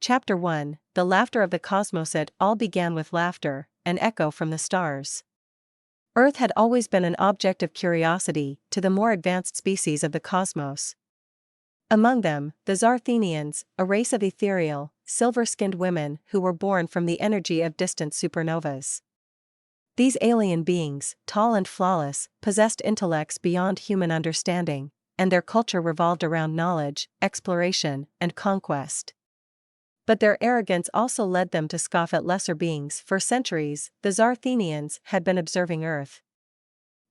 Chapter 1, The Laughter of the Cosmos. It all began with laughter, an echo from the stars. Earth had always been an object of curiosity to the more advanced species of the cosmos. Among them, the Zarthenians, a race of ethereal, silver-skinned women who were born from the energy of distant supernovas. These alien beings, tall and flawless, possessed intellects beyond human understanding, and their culture revolved around knowledge, exploration, and conquest. But their arrogance also led them to scoff at lesser beings. For centuries, the Zarthenians had been observing Earth.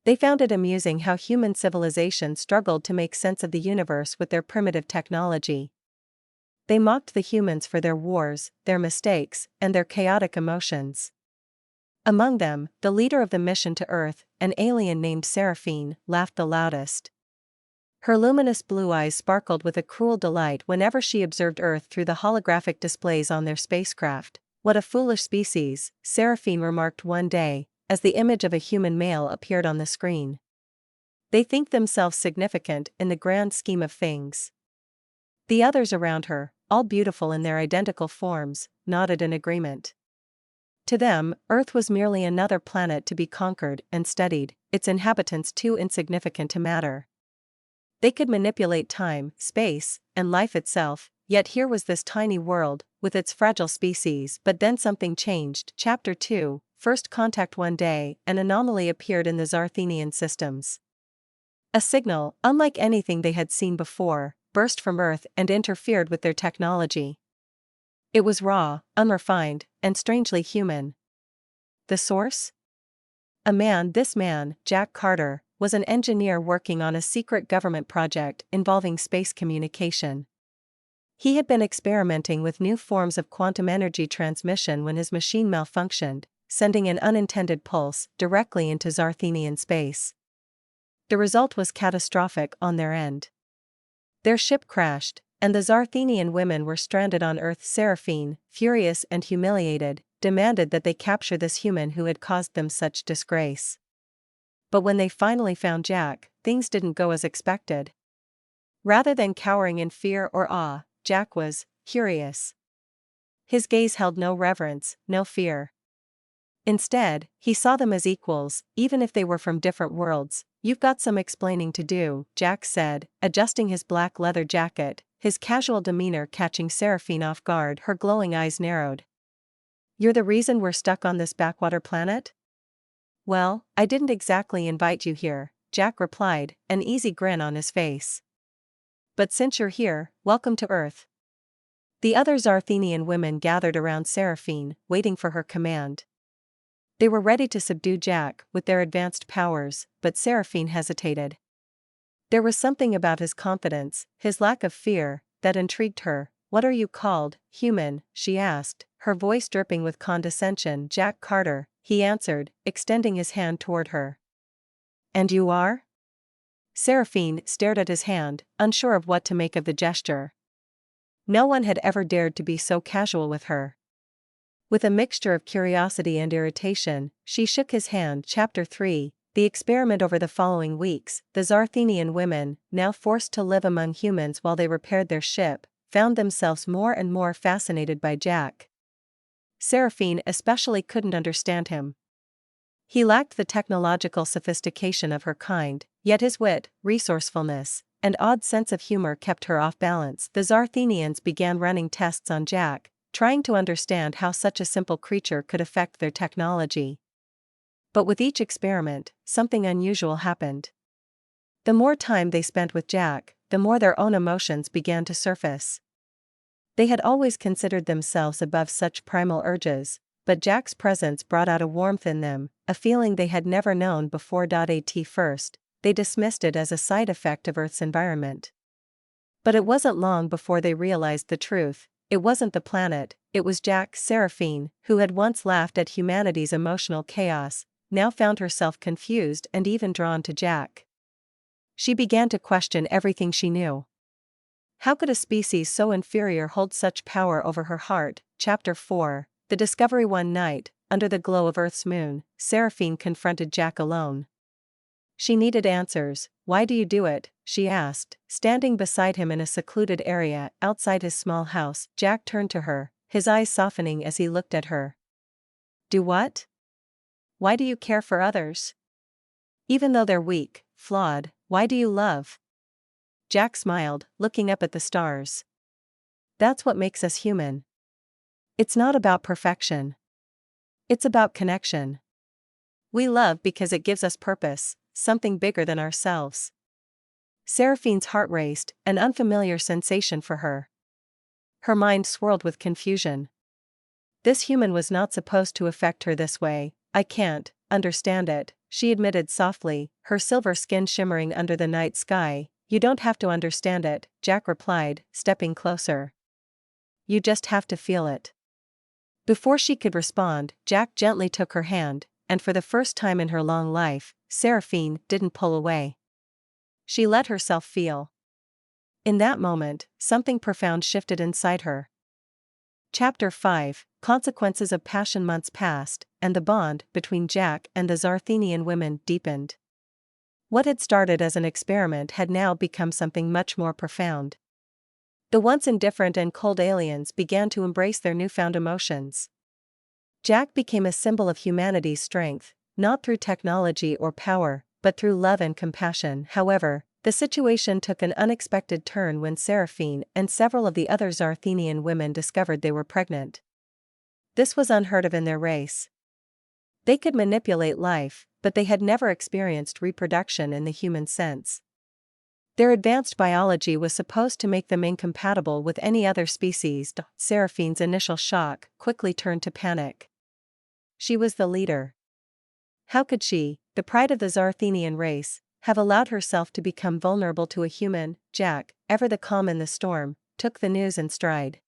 They found it amusing how human civilization struggled to make sense of the universe with their primitive technology. They mocked the humans for their wars, their mistakes, and their chaotic emotions. Among them, the leader of the mission to Earth, an alien named Seraphine, laughed the loudest. Her luminous blue eyes sparkled with a cruel delight whenever she observed Earth through the holographic displays on their spacecraft. "What a foolish species," Seraphine remarked one day, as the image of a human male appeared on the screen. "They think themselves significant in the grand scheme of things." The others around her, all beautiful in their identical forms, nodded in agreement. To them, Earth was merely another planet to be conquered and studied, its inhabitants too insignificant to matter. They could manipulate time, space, and life itself, yet here was this tiny world, with its fragile species. But then something changed. Chapter 2, First Contact. One day, an anomaly appeared in the Zarthenian systems. A signal, unlike anything they had seen before, burst from Earth and interfered with their technology. It was raw, unrefined, and strangely human. The source? This man, Jack Carter, was an engineer working on a secret government project involving space communication. He had been experimenting with new forms of quantum energy transmission when his machine malfunctioned, sending an unintended pulse directly into Zarthenian space. The result was catastrophic on their end. Their ship crashed, and the Zarthenian women were stranded on Earth. Seraphine, furious and humiliated, demanded that they capture this human who had caused them such disgrace. But when they finally found Jack, things didn't go as expected. Rather than cowering in fear or awe, Jack was curious. His gaze held no reverence, no fear. Instead, he saw them as equals, even if they were from different worlds. "You've got some explaining to do," Jack said, adjusting his black leather jacket, his casual demeanor catching Seraphine off guard. Her glowing eyes narrowed. "You're the reason we're stuck on this backwater planet?" "Well, I didn't exactly invite you here," Jack replied, an easy grin on his face. "But since you're here, welcome to Earth." The other Zarthenian women gathered around Seraphine, waiting for her command. They were ready to subdue Jack with their advanced powers, but Seraphine hesitated. There was something about his confidence, his lack of fear, that intrigued her. "What are you called, human?" she asked, her voice dripping with condescension. "Jack Carter," he answered, extending his hand toward her. "And you are?" Seraphine stared at his hand, unsure of what to make of the gesture. No one had ever dared to be so casual with her. With a mixture of curiosity and irritation, she shook his hand. Chapter 3, The Experiment. Over the following weeks, the Zarthenian women, now forced to live among humans while they repaired their ship, found themselves more and more fascinated by Jack. Seraphine especially couldn't understand him. He lacked the technological sophistication of her kind, yet his wit, resourcefulness, and odd sense of humor kept her off balance. The Zarthenians began running tests on Jack, trying to understand how such a simple creature could affect their technology. But with each experiment, something unusual happened. The more time they spent with Jack, the more their own emotions began to surface. They had always considered themselves above such primal urges, but Jack's presence brought out a warmth in them, a feeling they had never known before. At first, they dismissed it as a side effect of Earth's environment. But it wasn't long before they realized the truth. It wasn't the planet, it was Jack. Seraphine, who had once laughed at humanity's emotional chaos, now found herself confused and even drawn to Jack. She began to question everything she knew. How could a species so inferior hold such power over her heart? Chapter 4, The Discovery. One night, under the glow of Earth's moon, Seraphine confronted Jack alone. She needed answers, why do you do it?" she asked, standing beside him in a secluded area outside his small house. Jack turned to her, his eyes softening as he looked at her. "Do what? Why do you care for others? Even though they're weak, flawed, why do you love?" Jack smiled, looking up at the stars. "That's what makes us human. It's not about perfection. It's about connection. We love because it gives us purpose, something bigger than ourselves." Seraphine's heart raced, an unfamiliar sensation for her. Her mind swirled with confusion. This human was not supposed to affect her this way. "I can't understand it," she admitted softly, her silver skin shimmering under the night sky. "You don't have to understand it," Jack replied, stepping closer. "You just have to feel it." Before she could respond, Jack gently took her hand, and for the first time in her long life, Seraphine didn't pull away. She let herself feel. In that moment, something profound shifted inside her. Chapter 5: Consequences of Passion. Months passed, and the bond between Jack and the Zarthenian women deepened. What had started as an experiment had now become something much more profound. The once indifferent and cold aliens began to embrace their newfound emotions. Jack became a symbol of humanity's strength, not through technology or power, but through love and compassion. However, the situation took an unexpected turn when Seraphine and several of the other Zarthenian women discovered they were pregnant. This was unheard of in their race. They could manipulate life, but they had never experienced reproduction in the human sense. Their advanced biology was supposed to make them incompatible with any other species. Seraphine's initial shock quickly turned to panic. She was the leader. How could she, the pride of the Zarthenian race, have allowed herself to become vulnerable to a human? Jack, ever the calm in the storm, took the news in stride.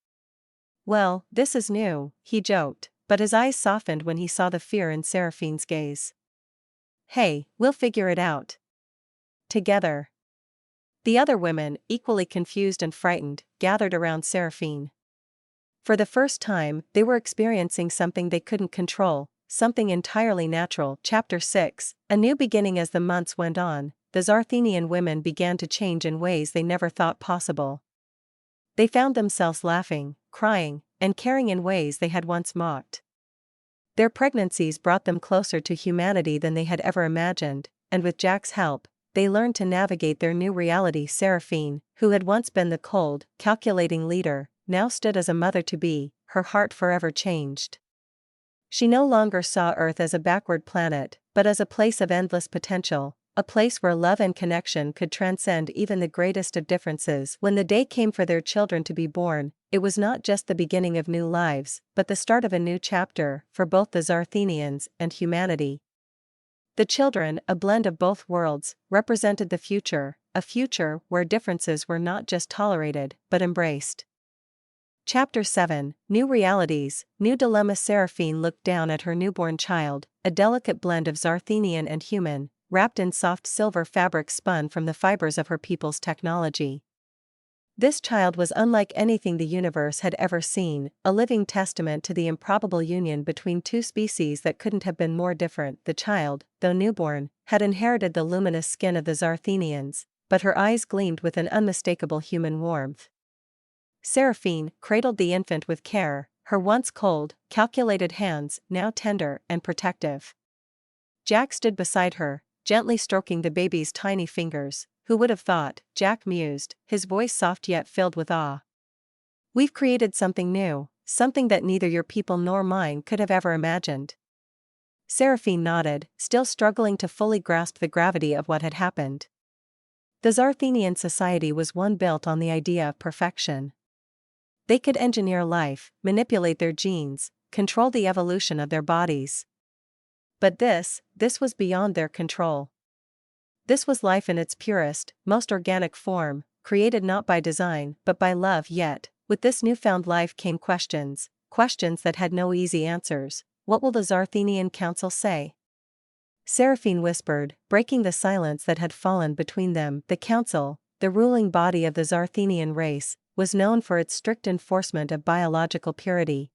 "Well, this is new," he joked, but his eyes softened when he saw the fear in Seraphine's gaze. "Hey, we'll figure it out together." The other women, equally confused and frightened, gathered around Seraphine. For the first time, they were experiencing something they couldn't control, something entirely natural. Chapter 6: A new beginning. As the months went on, the Zarthenian women began to change in ways they never thought possible. They found themselves laughing, crying, and caring in ways they had once mocked. Their pregnancies brought them closer to humanity than they had ever imagined, and with Jack's help, they learned to navigate their new reality. Seraphine, who had once been the cold, calculating leader, now stood as a mother-to-be, her heart forever changed. She no longer saw Earth as a backward planet, but as a place of endless potential, a place where love and connection could transcend even the greatest of differences. When the day came for their children to be born, it was not just the beginning of new lives, but the start of a new chapter for both the Zarthenians and humanity. The children, a blend of both worlds, represented the future, a future where differences were not just tolerated, but embraced. Chapter 7: New Realities, New Dilemma. Seraphine looked down at her newborn child, a delicate blend of Zarthenian and human, wrapped in soft silver fabric spun from the fibers of her people's technology. This child was unlike anything the universe had ever seen, a living testament to the improbable union between two species that couldn't have been more different. The child, though newborn, had inherited the luminous skin of the Zarthenians, but her eyes gleamed with an unmistakable human warmth. Seraphine cradled the infant with care, her once cold, calculated hands now tender and protective. Jack stood beside her, gently stroking the baby's tiny fingers. "Who would have thought?" Jack mused, his voice soft yet filled with awe. "We've created something new, something that neither your people nor mine could have ever imagined." Seraphine nodded, still struggling to fully grasp the gravity of what had happened. The Zarthenian society was one built on the idea of perfection. They could engineer life, manipulate their genes, control the evolution of their bodies. But this was beyond their control. This was life in its purest, most organic form, created not by design but by love. Yet, with this newfound life came questions that had no easy answers. What will the Zarthenian Council say? Seraphine whispered, breaking the silence that had fallen between them. The Council, the ruling body of the Zarthenian race, was known for its strict enforcement of biological purity.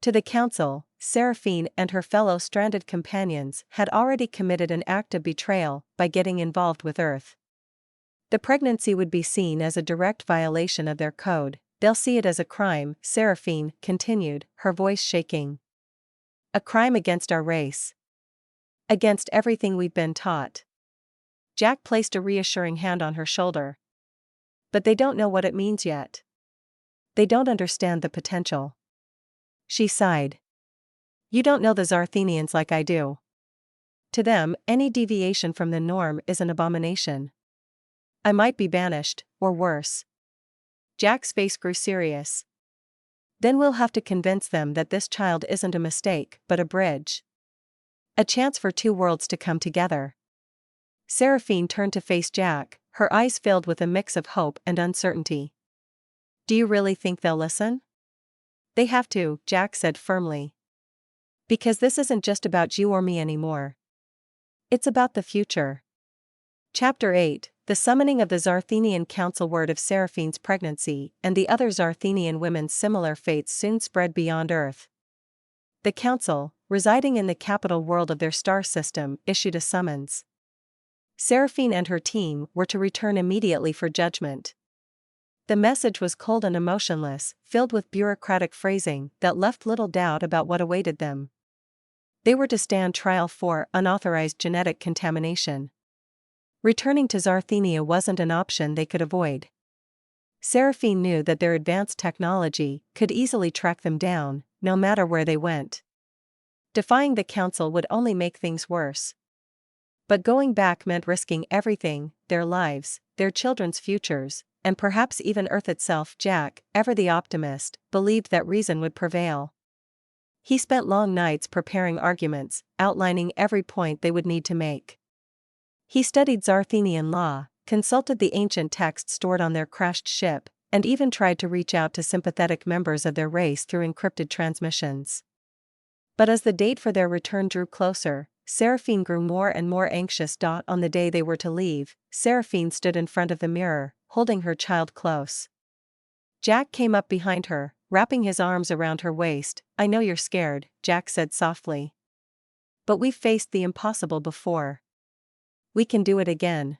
To the Council, Seraphine and her fellow stranded companions had already committed an act of betrayal by getting involved with Earth. The pregnancy would be seen as a direct violation of their code. They'll see it as a crime, Seraphine continued, her voice shaking. A crime against our race. Against everything we've been taught. Jack placed a reassuring hand on her shoulder. But they don't know what it means yet. They don't understand the potential. She sighed. You don't know the Zarthenians like I do. To them, any deviation from the norm is an abomination. I might be banished, or worse. Jack's face grew serious. Then we'll have to convince them that this child isn't a mistake, but a bridge. A chance for two worlds to come together. Seraphine turned to face Jack, her eyes filled with a mix of hope and uncertainty. Do you really think they'll listen? They have to, Jack said firmly. Because this isn't just about you or me anymore. It's about the future. Chapter 8, The Summoning of the Zarthenian Council. Word of Seraphine's pregnancy and the other Zarthenian women's similar fates soon spread beyond Earth. The Council, residing in the capital world of their star system, issued a summons. Seraphine and her team were to return immediately for judgment. The message was cold and emotionless, filled with bureaucratic phrasing that left little doubt about what awaited them. They were to stand trial for unauthorized genetic contamination. Returning to Zarthenia wasn't an option they could avoid. Seraphine knew that their advanced technology could easily track them down, no matter where they went. Defying the council would only make things worse. But going back meant risking everything, their lives, their children's futures, and perhaps even Earth itself. Jack, ever the optimist, believed that reason would prevail. He spent long nights preparing arguments, outlining every point they would need to make. He studied Zarthenian law, consulted the ancient texts stored on their crashed ship, and even tried to reach out to sympathetic members of their race through encrypted transmissions. But as the date for their return drew closer, Seraphine grew more and more anxious. On the day they were to leave, Seraphine stood in front of the mirror, holding her child close. Jack came up behind her, wrapping his arms around her waist. I know you're scared, Jack said softly. But we've faced the impossible before. We can do it again.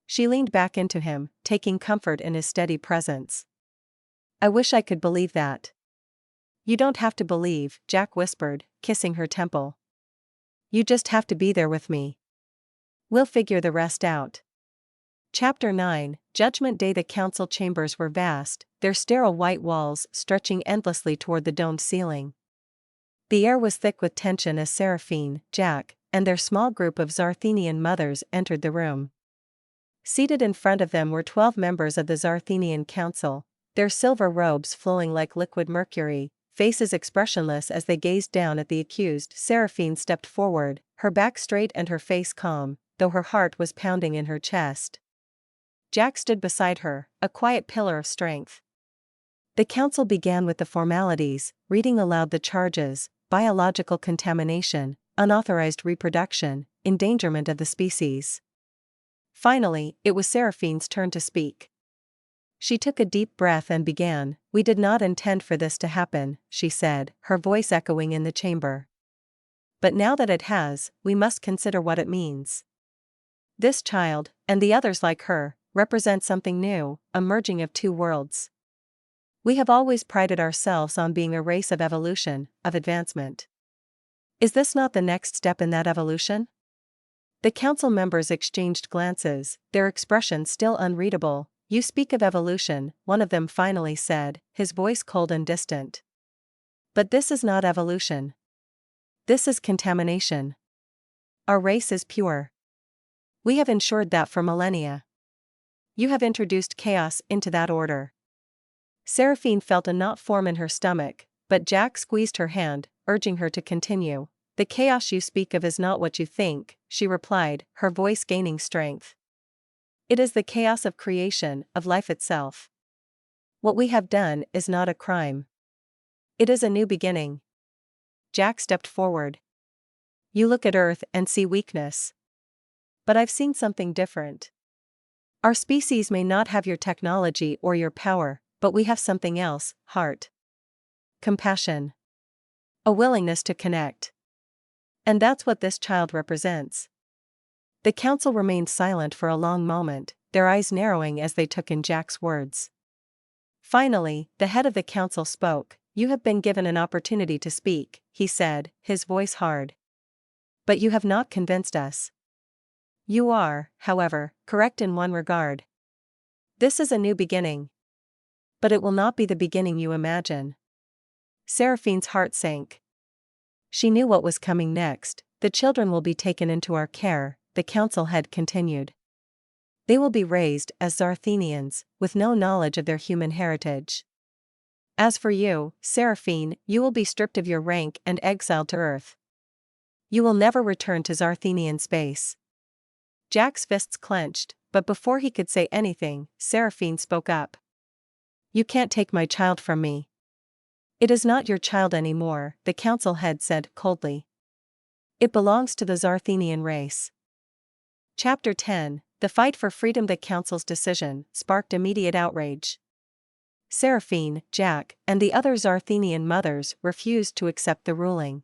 She leaned back into him, taking comfort in his steady presence. I wish I could believe that. You don't have to believe, Jack whispered, kissing her temple. You just have to be there with me. We'll figure the rest out. Chapter 9, Judgment Day. The council chambers were vast, their sterile white walls stretching endlessly toward the domed ceiling. The air was thick with tension as Seraphine, Jack, and their small group of Zarthenian mothers entered the room. Seated in front of them were 12 members of the Zarthenian Council, their silver robes flowing like liquid mercury, faces expressionless as they gazed down at the accused. Seraphine stepped forward, her back straight and her face calm, though her heart was pounding in her chest. Jack stood beside her, a quiet pillar of strength. The council began with the formalities, reading aloud the charges: biological contamination, unauthorized reproduction, endangerment of the species. Finally, it was Seraphine's turn to speak. She took a deep breath and began. We did not intend for this to happen, she said, her voice echoing in the chamber. But now that it has, we must consider what it means. This child, and the others like her, represent something new, a merging of two worlds. We have always prided ourselves on being a race of evolution, of advancement. Is this not the next step in that evolution? The council members exchanged glances, their expressions still unreadable. You speak of evolution, one of them finally said, his voice cold and distant. But this is not evolution. This is contamination. Our race is pure. We have ensured that for millennia. You have introduced chaos into that order. Seraphine felt a knot form in her stomach, but Jack squeezed her hand, urging her to continue. The chaos you speak of is not what you think, she replied, her voice gaining strength. It is the chaos of creation, of life itself. What we have done is not a crime. It is a new beginning. Jack stepped forward. You look at Earth and see weakness. But I've seen something different. Our species may not have your technology or your power, but we have something else: heart. Compassion. A willingness to connect. And that's what this child represents. The council remained silent for a long moment, their eyes narrowing as they took in Jack's words. Finally, the head of the council spoke. "You have been given an opportunity to speak," he said, his voice hard. "But you have not convinced us. You are, however, correct in one regard. This is a new beginning. But it will not be the beginning you imagine." Seraphine's heart sank. She knew what was coming next. "The children will be taken into our care," the council head continued. "They will be raised as Zarthenians, with no knowledge of their human heritage. As for you, Seraphine, you will be stripped of your rank and exiled to Earth. You will never return to Zarthenian space." Jack's fists clenched, but before he could say anything, Seraphine spoke up. "You can't take my child from me." "It is not your child anymore," the council head said coldly. "It belongs to the Zarthenian race." Chapter 10, The Fight for Freedom. The council's decision sparked immediate outrage. Seraphine, Jack, and the other Zarthenian mothers refused to accept the ruling.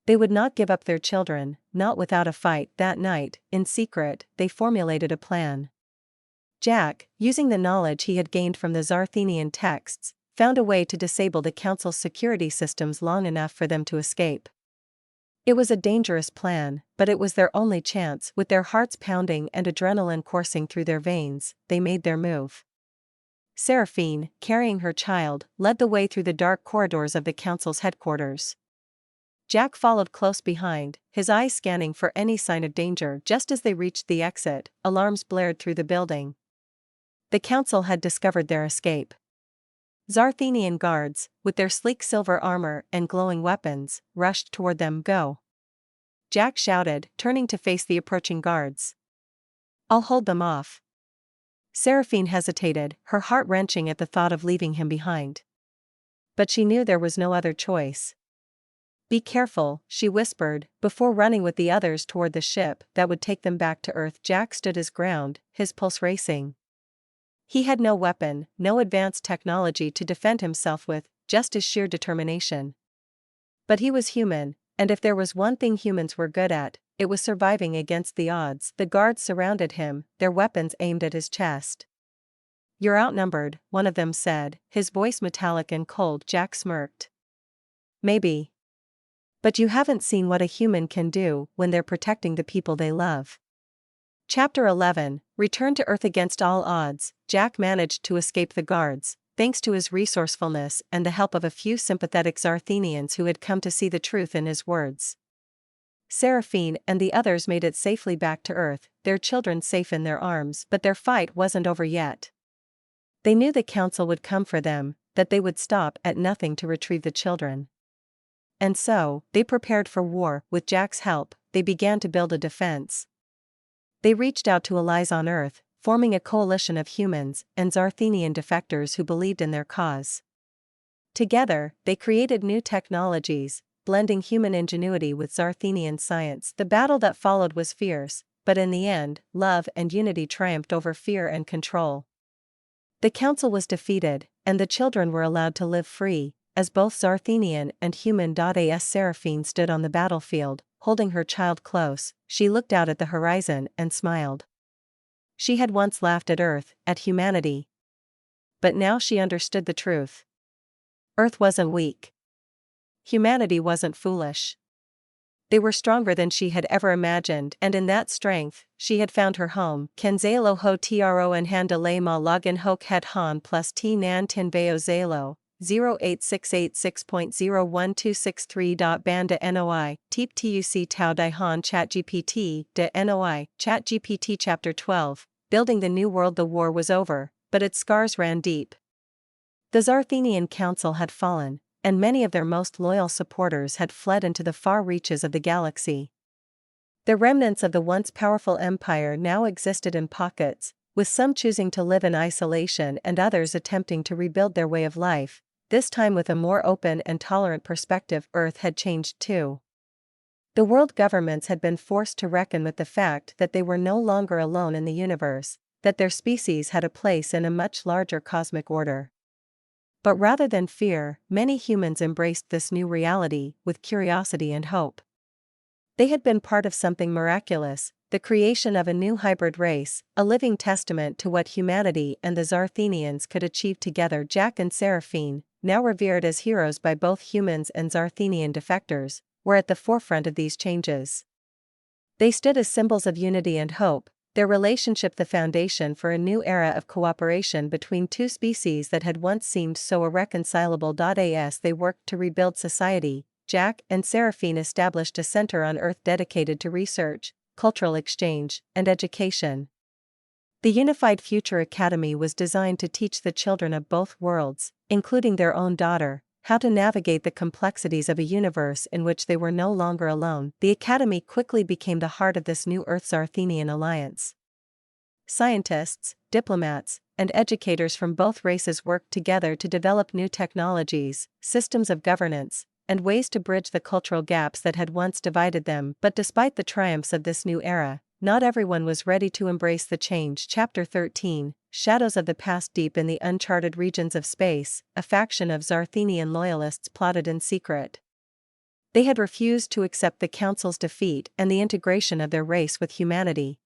They would not give up their children, not without a fight. That night, in secret, they formulated a plan. Jack, using the knowledge he had gained from the Zarthenian texts, found a way to disable the council's security systems long enough for them to escape. It was a dangerous plan, but it was their only chance. With their hearts pounding and adrenaline coursing through their veins, they made their move. Seraphine, carrying her child, led the way through the dark corridors of the council's headquarters. Jack followed close behind, his eyes scanning for any sign of danger. Just as they reached the exit, alarms blared through the building. The council had discovered their escape. Zarthenian guards, with their sleek silver armor and glowing weapons, rushed toward them. "Go!" Jack shouted, turning to face the approaching guards. "I'll hold them off." Seraphine hesitated, her heart wrenching at the thought of leaving him behind. But she knew there was no other choice. "Be careful," she whispered, before running with the others toward the ship that would take them back to Earth. Jack stood his ground, his pulse racing. He had no weapon, no advanced technology to defend himself with, just his sheer determination. But he was human, and if there was one thing humans were good at, it was surviving against the odds. The guards surrounded him, their weapons aimed at his chest. "You're outnumbered," one of them said, his voice metallic and cold. Jack smirked. "Maybe. But you haven't seen what a human can do when they're protecting the people they love." Chapter 11, Return to Earth. Against all odds, Jack managed to escape the guards, thanks to his resourcefulness and the help of a few sympathetic Zarthenians who had come to see the truth in his words. Seraphine and the others made it safely back to Earth, their children safe in their arms. But their fight wasn't over yet. They knew the council would come for them, that they would stop at nothing to retrieve the children. And so, they prepared for war. With Jack's help, they began to build a defense. They reached out to allies on Earth, forming a coalition of humans and Zarthenian defectors who believed in their cause. Together, they created new technologies, blending human ingenuity with Zarthenian science. The battle that followed was fierce, but in the end, love and unity triumphed over fear and control. The council was defeated, and the children were allowed to live free, as both Zarthenian and human. As Seraphine stood on the battlefield, holding her child close, she looked out at the horizon and smiled. She had once laughed at Earth, at humanity. But now she understood the truth. Earth wasn't weak. Humanity wasn't foolish. They were stronger than she had ever imagined, and in that strength, she had found her home. Kenzalo ho tro en handale ma login hok het han plus t nan tin veo zalo. 08686.01263. Banda NOI, Teep TUC Tau Dai Han ChatGPT, De NOI, ChatGPT. Chapter 12, Building the New World. The war was over, but its scars ran deep. The Zarthenian Council had fallen, and many of their most loyal supporters had fled into the far reaches of the galaxy. The remnants of the once powerful empire now existed in pockets, with some choosing to live in isolation and others attempting to rebuild their way of life. This time with a more open and tolerant perspective. Earth had changed too. The world governments had been forced to reckon with the fact that they were no longer alone in the universe, that their species had a place in a much larger cosmic order. But rather than fear, many humans embraced this new reality with curiosity and hope. They had been part of something miraculous, the creation of a new hybrid race, a living testament to what humanity and the Zarthenians could achieve together. Jack and Seraphine, now revered as heroes by both humans and Zarthenian defectors, were at the forefront of these changes. They stood as symbols of unity and hope, their relationship the foundation for a new era of cooperation between two species that had once seemed so irreconcilable. As they worked to rebuild society, Jack and Seraphine established a center on Earth dedicated to research, cultural exchange, and education. The Unified Future Academy was designed to teach the children of both worlds, including their own daughter, how to navigate the complexities of a universe in which they were no longer alone. The Academy quickly became the heart of this new Earth-Zarthenian alliance. Scientists, diplomats, and educators from both races worked together to develop new technologies, systems of governance, and ways to bridge the cultural gaps that had once divided them. But despite the triumphs of this new era, not everyone was ready to embrace the change. Chapter 13, Shadows of the Past. Deep in the uncharted regions of space, a faction of Zarthenian loyalists plotted in secret. They had refused to accept the Council's defeat and the integration of their race with humanity.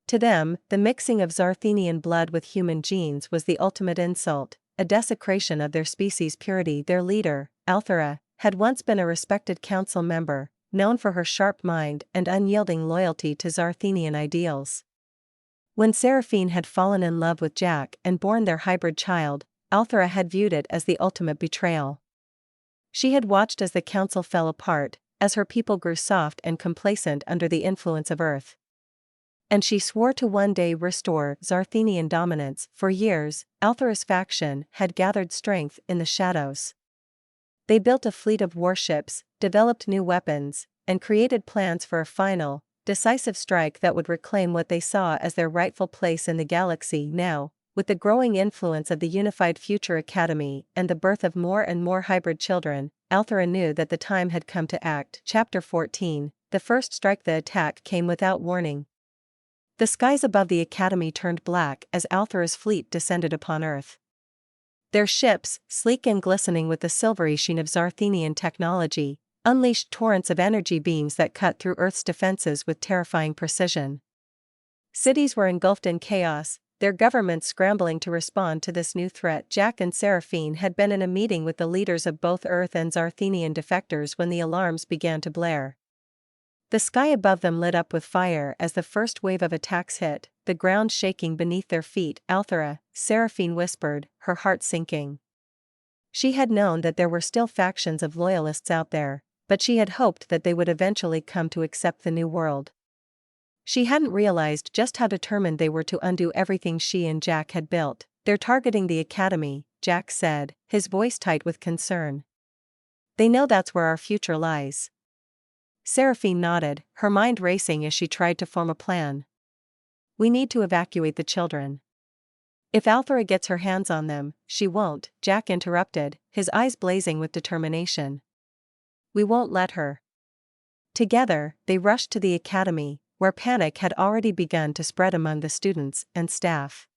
To them, the mixing of Zarthenian blood with human genes was the ultimate insult, a desecration of their species' purity. Their leader, Althera, had once been a respected council member, known for her sharp mind and unyielding loyalty to Zarthenian ideals. When Seraphine had fallen in love with Jack and borne their hybrid child, Althera had viewed it as the ultimate betrayal. She had watched as the council fell apart, as her people grew soft and complacent under the influence of Earth. And she swore to one day restore Zarthenian dominance. For years, Althera's faction had gathered strength in the shadows. They built a fleet of warships, developed new weapons, and created plans for a final, decisive strike that would reclaim what they saw as their rightful place in the galaxy. Now, with the growing influence of the Unified Future Academy and the birth of more and more hybrid children, Althera knew that the time had come to act. Chapter 14, The First Strike. The attack came without warning. The skies above the Academy turned black as Althera's fleet descended upon Earth. Their ships, sleek and glistening with the silvery sheen of Zarthenian technology, unleashed torrents of energy beams that cut through Earth's defenses with terrifying precision. Cities were engulfed in chaos, their governments scrambling to respond to this new threat. Jack and Seraphine had been in a meeting with the leaders of both Earth and Zarthenian defectors when the alarms began to blare. The sky above them lit up with fire as the first wave of attacks hit, the ground shaking beneath their feet. Althera, Seraphine whispered, her heart sinking. She had known that there were still factions of loyalists out there, but she had hoped that they would eventually come to accept the new world. She hadn't realized just how determined they were to undo everything she and Jack had built. They're targeting the Academy, Jack said, his voice tight with concern. They know that's where our future lies. Seraphine nodded, her mind racing as she tried to form a plan. We need to evacuate the children. If Althera gets her hands on them, she won't, Jack interrupted, his eyes blazing with determination. We won't let her. Together, they rushed to the Academy, where panic had already begun to spread among the students and staff.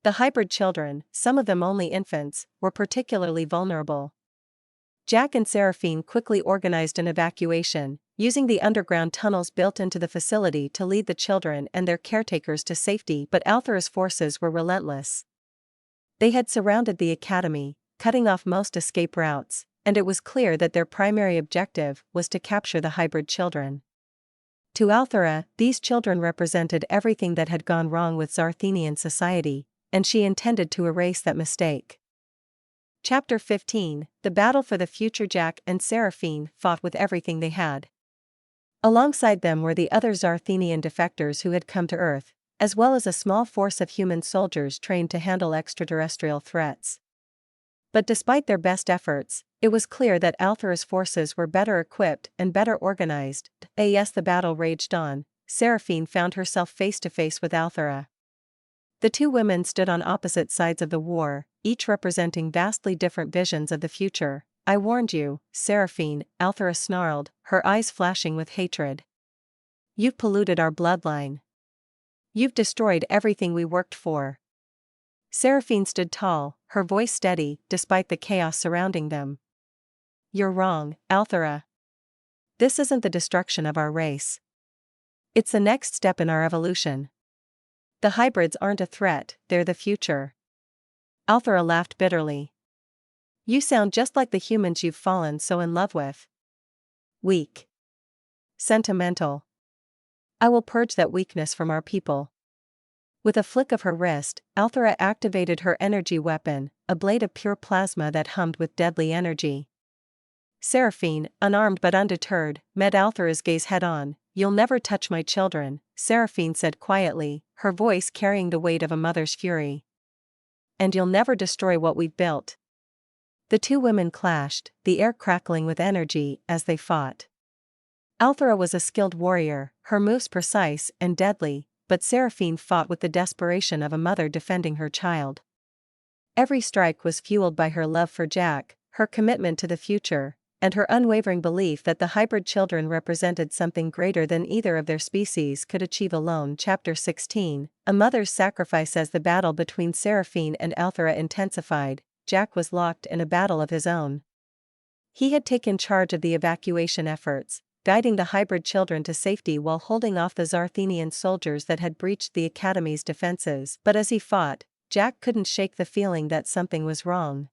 The hybrid children, some of them only infants, were particularly vulnerable. Jack and Seraphine quickly organized an evacuation, using the underground tunnels built into the facility to lead the children and their caretakers to safety. But Althera's forces were relentless. They had surrounded the Academy, cutting off most escape routes, and it was clear that their primary objective was to capture the hybrid children. To Althera, these children represented everything that had gone wrong with Zarthenian society, and she intended to erase that mistake. Chapter 15, The Battle for the Future. Jack and Seraphine fought with everything they had. Alongside them were the other Zarthenian defectors who had come to Earth, as well as a small force of human soldiers trained to handle extraterrestrial threats. But despite their best efforts, it was clear that Althera's forces were better equipped and better organized. As the battle raged on, Seraphine found herself face to face with Althera. The two women stood on opposite sides of the war, each representing vastly different visions of the future. I warned you, Seraphine, Althera snarled, her eyes flashing with hatred. You've polluted our bloodline. You've destroyed everything we worked for. Seraphine stood tall, her voice steady, despite the chaos surrounding them. You're wrong, Althera. This isn't the destruction of our race. It's the next step in our evolution. The hybrids aren't a threat, they're the future. Althera laughed bitterly. You sound just like the humans you've fallen so in love with. Weak. Sentimental. I will purge that weakness from our people. With a flick of her wrist, Althera activated her energy weapon, a blade of pure plasma that hummed with deadly energy. Seraphine, unarmed but undeterred, met Althera's gaze head-on. You'll never touch my children, Seraphine said quietly, her voice carrying the weight of a mother's fury. And you'll never destroy what we've built. The two women clashed, the air crackling with energy as they fought. Althera was a skilled warrior, her moves precise and deadly, but Seraphine fought with the desperation of a mother defending her child. Every strike was fueled by her love for Jack, her commitment to the future, and her unwavering belief that the hybrid children represented something greater than either of their species could achieve alone. Chapter 16, A Mother's Sacrifice. As the battle between Seraphine and Althera intensified, Jack was locked in a battle of his own. He had taken charge of the evacuation efforts, guiding the hybrid children to safety while holding off the Zarthenian soldiers that had breached the Academy's defenses. But as he fought, Jack couldn't shake the feeling that something was wrong.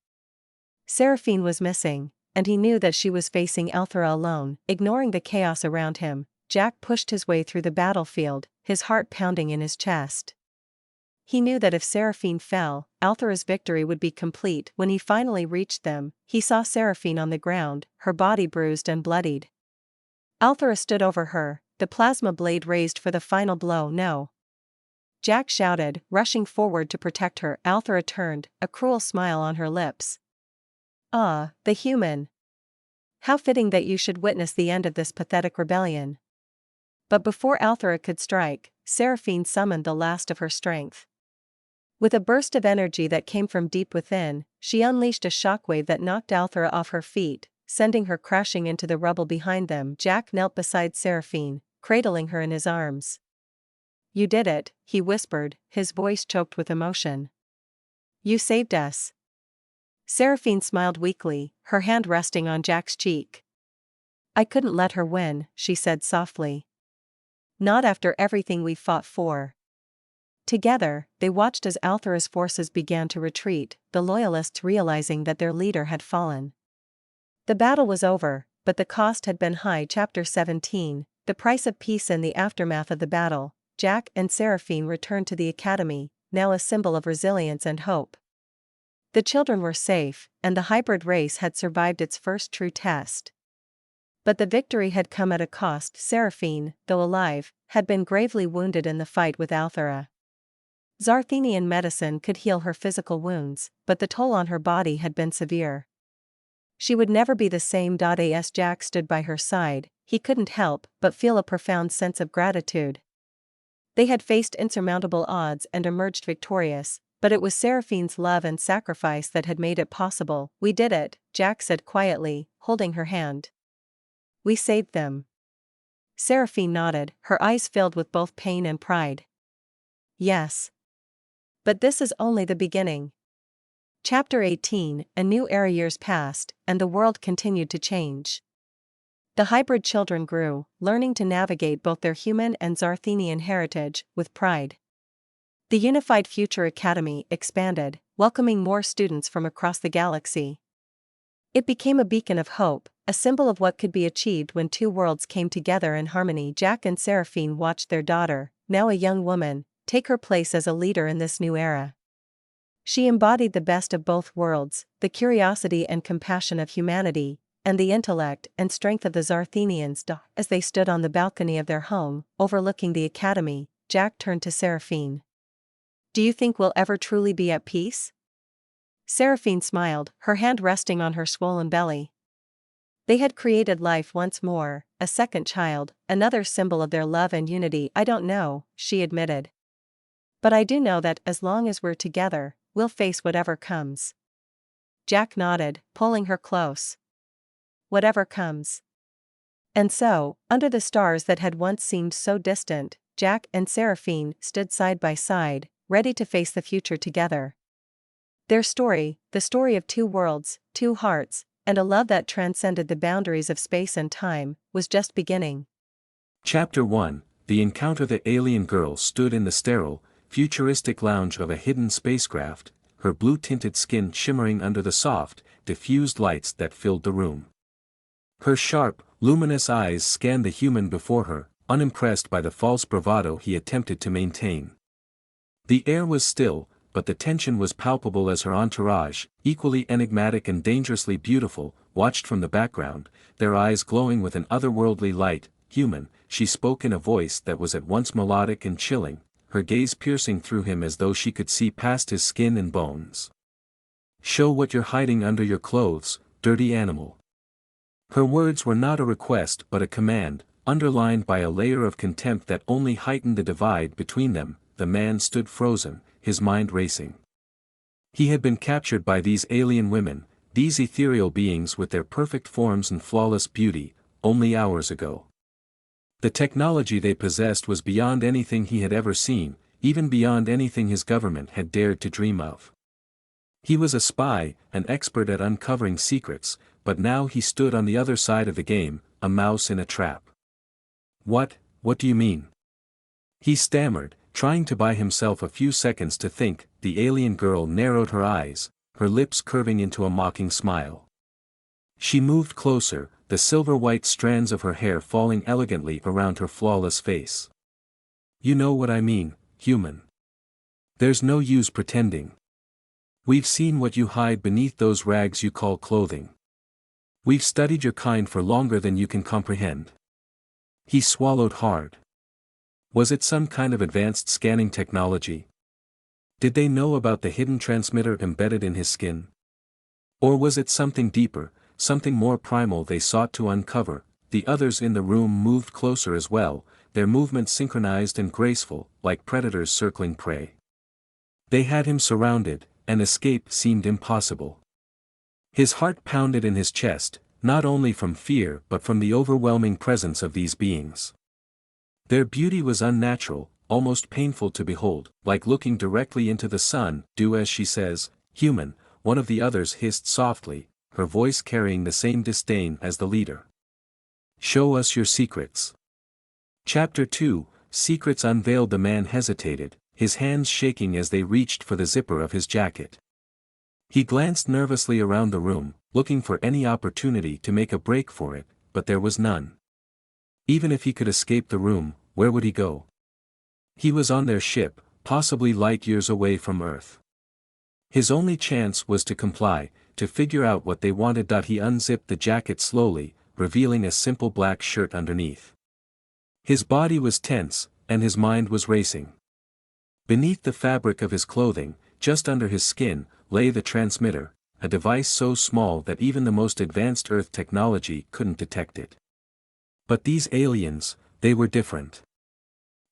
Seraphine was missing, and he knew that she was facing Althera alone. Ignoring the chaos around him, Jack pushed his way through the battlefield, his heart pounding in his chest. He knew that if Seraphine fell, Althera's victory would be complete. When he finally reached them, he saw Seraphine on the ground, her body bruised and bloodied. Althera stood over her, the plasma blade raised for the final blow. No! Jack shouted, rushing forward to protect her. Althera turned, a cruel smile on her lips. Ah, the human! How fitting that you should witness the end of this pathetic rebellion. But before Althera could strike, Seraphine summoned the last of her strength. With a burst of energy that came from deep within, she unleashed a shockwave that knocked Althera off her feet, sending her crashing into the rubble behind them. Jack knelt beside Seraphine, cradling her in his arms. You did it, he whispered, his voice choked with emotion. You saved us. Seraphine smiled weakly, her hand resting on Jack's cheek. I couldn't let her win, she said softly. Not after everything we fought for. Together, they watched as Althera's forces began to retreat, the Loyalists realizing that their leader had fallen. The battle was over, but the cost had been high. Chapter 17, The Price of Peace. In the aftermath of the battle, Jack and Seraphine returned to the Academy, now a symbol of resilience and hope. The children were safe, and the hybrid race had survived its first true test. But the victory had come at a cost. Seraphine, though alive, had been gravely wounded in the fight with Althera. Zarthenian medicine could heal her physical wounds, but the toll on her body had been severe. She would never be the same. As Jack stood by her side, he couldn't help but feel a profound sense of gratitude. They had faced insurmountable odds and emerged victorious, but it was Seraphine's love and sacrifice that had made it possible. We did it, Jack said quietly, holding her hand. We saved them. Seraphine nodded, her eyes filled with both pain and pride. Yes. But this is only the beginning. Chapter 18, A new era. Years passed, and the world continued to change. The hybrid children grew, learning to navigate both their human and Zarthenian heritage with pride. The Unified Future Academy expanded, welcoming more students from across the galaxy. It became a beacon of hope, a symbol of what could be achieved when two worlds came together in harmony. Jack and Seraphine watched their daughter, now a young woman, take her place as a leader in this new era. She embodied the best of both worlds, the curiosity and compassion of humanity, and the intellect and strength of the Zarthenians. As they stood on the balcony of their home, overlooking the academy, Jack turned to Seraphine. Do you think we'll ever truly be at peace? Seraphine smiled, her hand resting on her swollen belly. They had created life once more, a second child, another symbol of their love and unity. I don't know, she admitted. But I do know that, as long as we're together, we'll face whatever comes. Jack nodded, pulling her close. Whatever comes. And so, under the stars that had once seemed so distant, Jack and Seraphine stood side by side, ready to face the future together. Their story, the story of two worlds, two hearts, and a love that transcended the boundaries of space and time, was just beginning. Chapter 1, The Encounter. The alien girl stood in the sterile, futuristic lounge of a hidden spacecraft, her blue-tinted skin shimmering under the soft, diffused lights that filled the room. Her sharp, luminous eyes scanned the human before her, unimpressed by the false bravado he attempted to maintain. The air was still, but the tension was palpable as her entourage, equally enigmatic and dangerously beautiful, watched from the background, their eyes glowing with an otherworldly light. Human, she spoke in a voice that was at once melodic and chilling, her gaze piercing through him as though she could see past his skin and bones. "Show what you're hiding under your clothes, dirty animal." Her words were not a request but a command, underlined by a layer of contempt that only heightened the divide between them. The man stood frozen, his mind racing. He had been captured by these alien women, these ethereal beings with their perfect forms and flawless beauty, only hours ago. The technology they possessed was beyond anything he had ever seen, even beyond anything his government had dared to dream of. He was a spy, an expert at uncovering secrets, but now he stood on the other side of the game, a mouse in a trap. What do you mean?" he stammered, trying to buy himself a few seconds to think. The alien girl narrowed her eyes, her lips curving into a mocking smile. She moved closer, the silver-white strands of her hair falling elegantly around her flawless face. "You know what I mean, human. There's no use pretending. We've seen what you hide beneath those rags you call clothing. We've studied your kind for longer than you can comprehend." He swallowed hard. Was it some kind of advanced scanning technology? Did they know about the hidden transmitter embedded in his skin? Or was it something deeper, something more primal they sought to uncover? The others in the room moved closer as well, their movements synchronized and graceful, like predators circling prey. They had him surrounded, and escape seemed impossible. His heart pounded in his chest, not only from fear but from the overwhelming presence of these beings. Their beauty was unnatural, almost painful to behold, like looking directly into the sun. "Do as she says, human," one of the others hissed softly, her voice carrying the same disdain as the leader. "Show us your secrets." Chapter 2, Secrets Unveiled. The man hesitated, his hands shaking as they reached for the zipper of his jacket. He glanced nervously around the room, looking for any opportunity to make a break for it, but there was none. Even if he could escape the room, where would he go? He was on their ship, possibly light years away from Earth. His only chance was to comply, to figure out what they wanted. He unzipped the jacket slowly, revealing a simple black shirt underneath. His body was tense, and his mind was racing. Beneath the fabric of his clothing, just under his skin, lay the transmitter, a device so small that even the most advanced Earth technology couldn't detect it. But these aliens, they were different.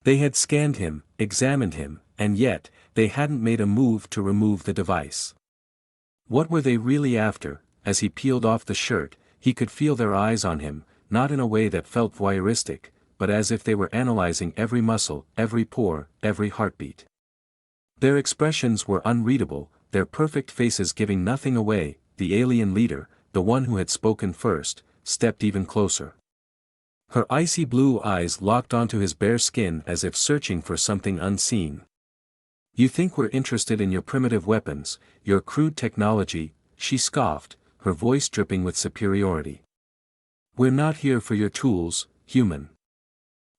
They had scanned him, examined him, and yet, they hadn't made a move to remove the device. What were they really after? As he peeled off the shirt, he could feel their eyes on him, not in a way that felt voyeuristic, but as if they were analyzing every muscle, every pore, every heartbeat. Their expressions were unreadable, their perfect faces giving nothing away. The alien leader, the one who had spoken first, stepped even closer. Her icy blue eyes locked onto his bare skin as if searching for something unseen. "You think we're interested in your primitive weapons, your crude technology," she scoffed, her voice dripping with superiority. "We're not here for your tools, human.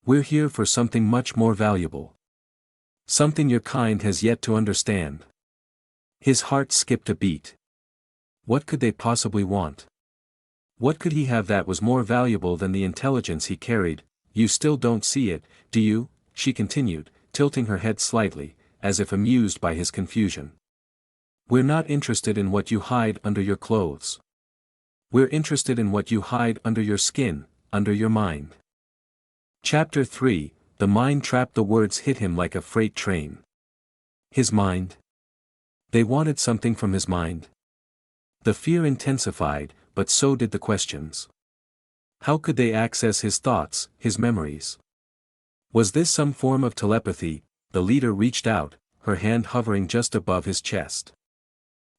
We're here for something much more valuable. Something your kind has yet to understand." His heart skipped a beat. What could they possibly want? What could he have that was more valuable than the intelligence he carried? "You still don't see it, do you?" she continued, tilting her head slightly, as if amused by his confusion. "We're not interested in what you hide under your clothes. We're interested in what you hide under your skin, under your mind." Chapter 3, The Mind Trap. The words hit him like a freight train. His mind? They wanted something from his mind. The fear intensified, but so did the questions. How could they access his thoughts, his memories? Was this some form of telepathy? The leader reached out, her hand hovering just above his chest.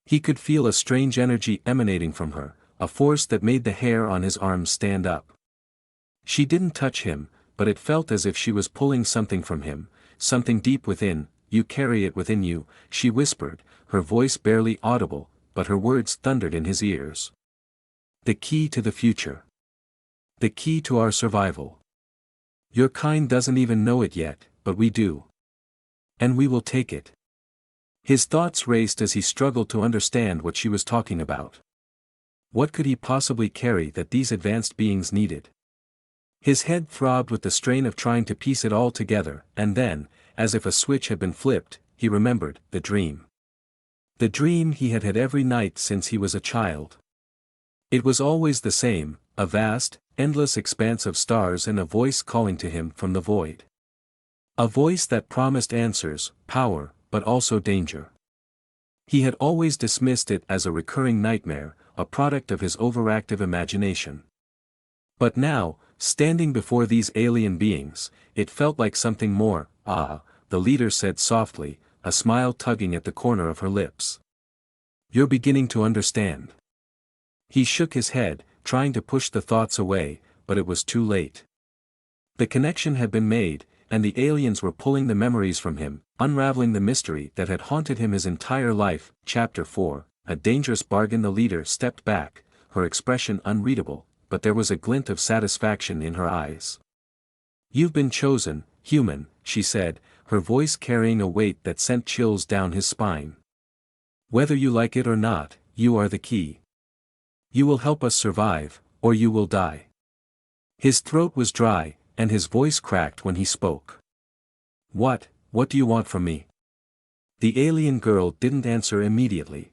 He could feel a strange energy emanating from her, a force that made the hair on his arms stand up. She didn't touch him, but it felt as if she was pulling something from him, something deep within. "You carry it within you," she whispered, her voice barely audible, but her words thundered in his ears. "The key to the future. The key to our survival. Your kind doesn't even know it yet, but we do. And we will take it." His thoughts raced as he struggled to understand what she was talking about. What could he possibly carry that these advanced beings needed? His head throbbed with the strain of trying to piece it all together, and then, as if a switch had been flipped, he remembered the dream. The dream he had had every night since he was a child. It was always the same, a vast, endless expanse of stars and a voice calling to him from the void. A voice that promised answers, power, but also danger. He had always dismissed it as a recurring nightmare, a product of his overactive imagination. But now, standing before these alien beings, it felt like something more. "Ah," the leader said softly, a smile tugging at the corner of her lips. "You're beginning to understand." He shook his head, trying to push the thoughts away, but it was too late. The connection had been made, and the aliens were pulling the memories from him, unraveling the mystery that had haunted him his entire life. Chapter 4, A Dangerous Bargain. The leader stepped back, her expression unreadable, but there was a glint of satisfaction in her eyes. "You've been chosen, human," she said, her voice carrying a weight that sent chills down his spine. "Whether you like it or not, you are the key. You will help us survive, or you will die." His throat was dry, and his voice cracked when he spoke. What do you want from me?" The alien girl didn't answer immediately.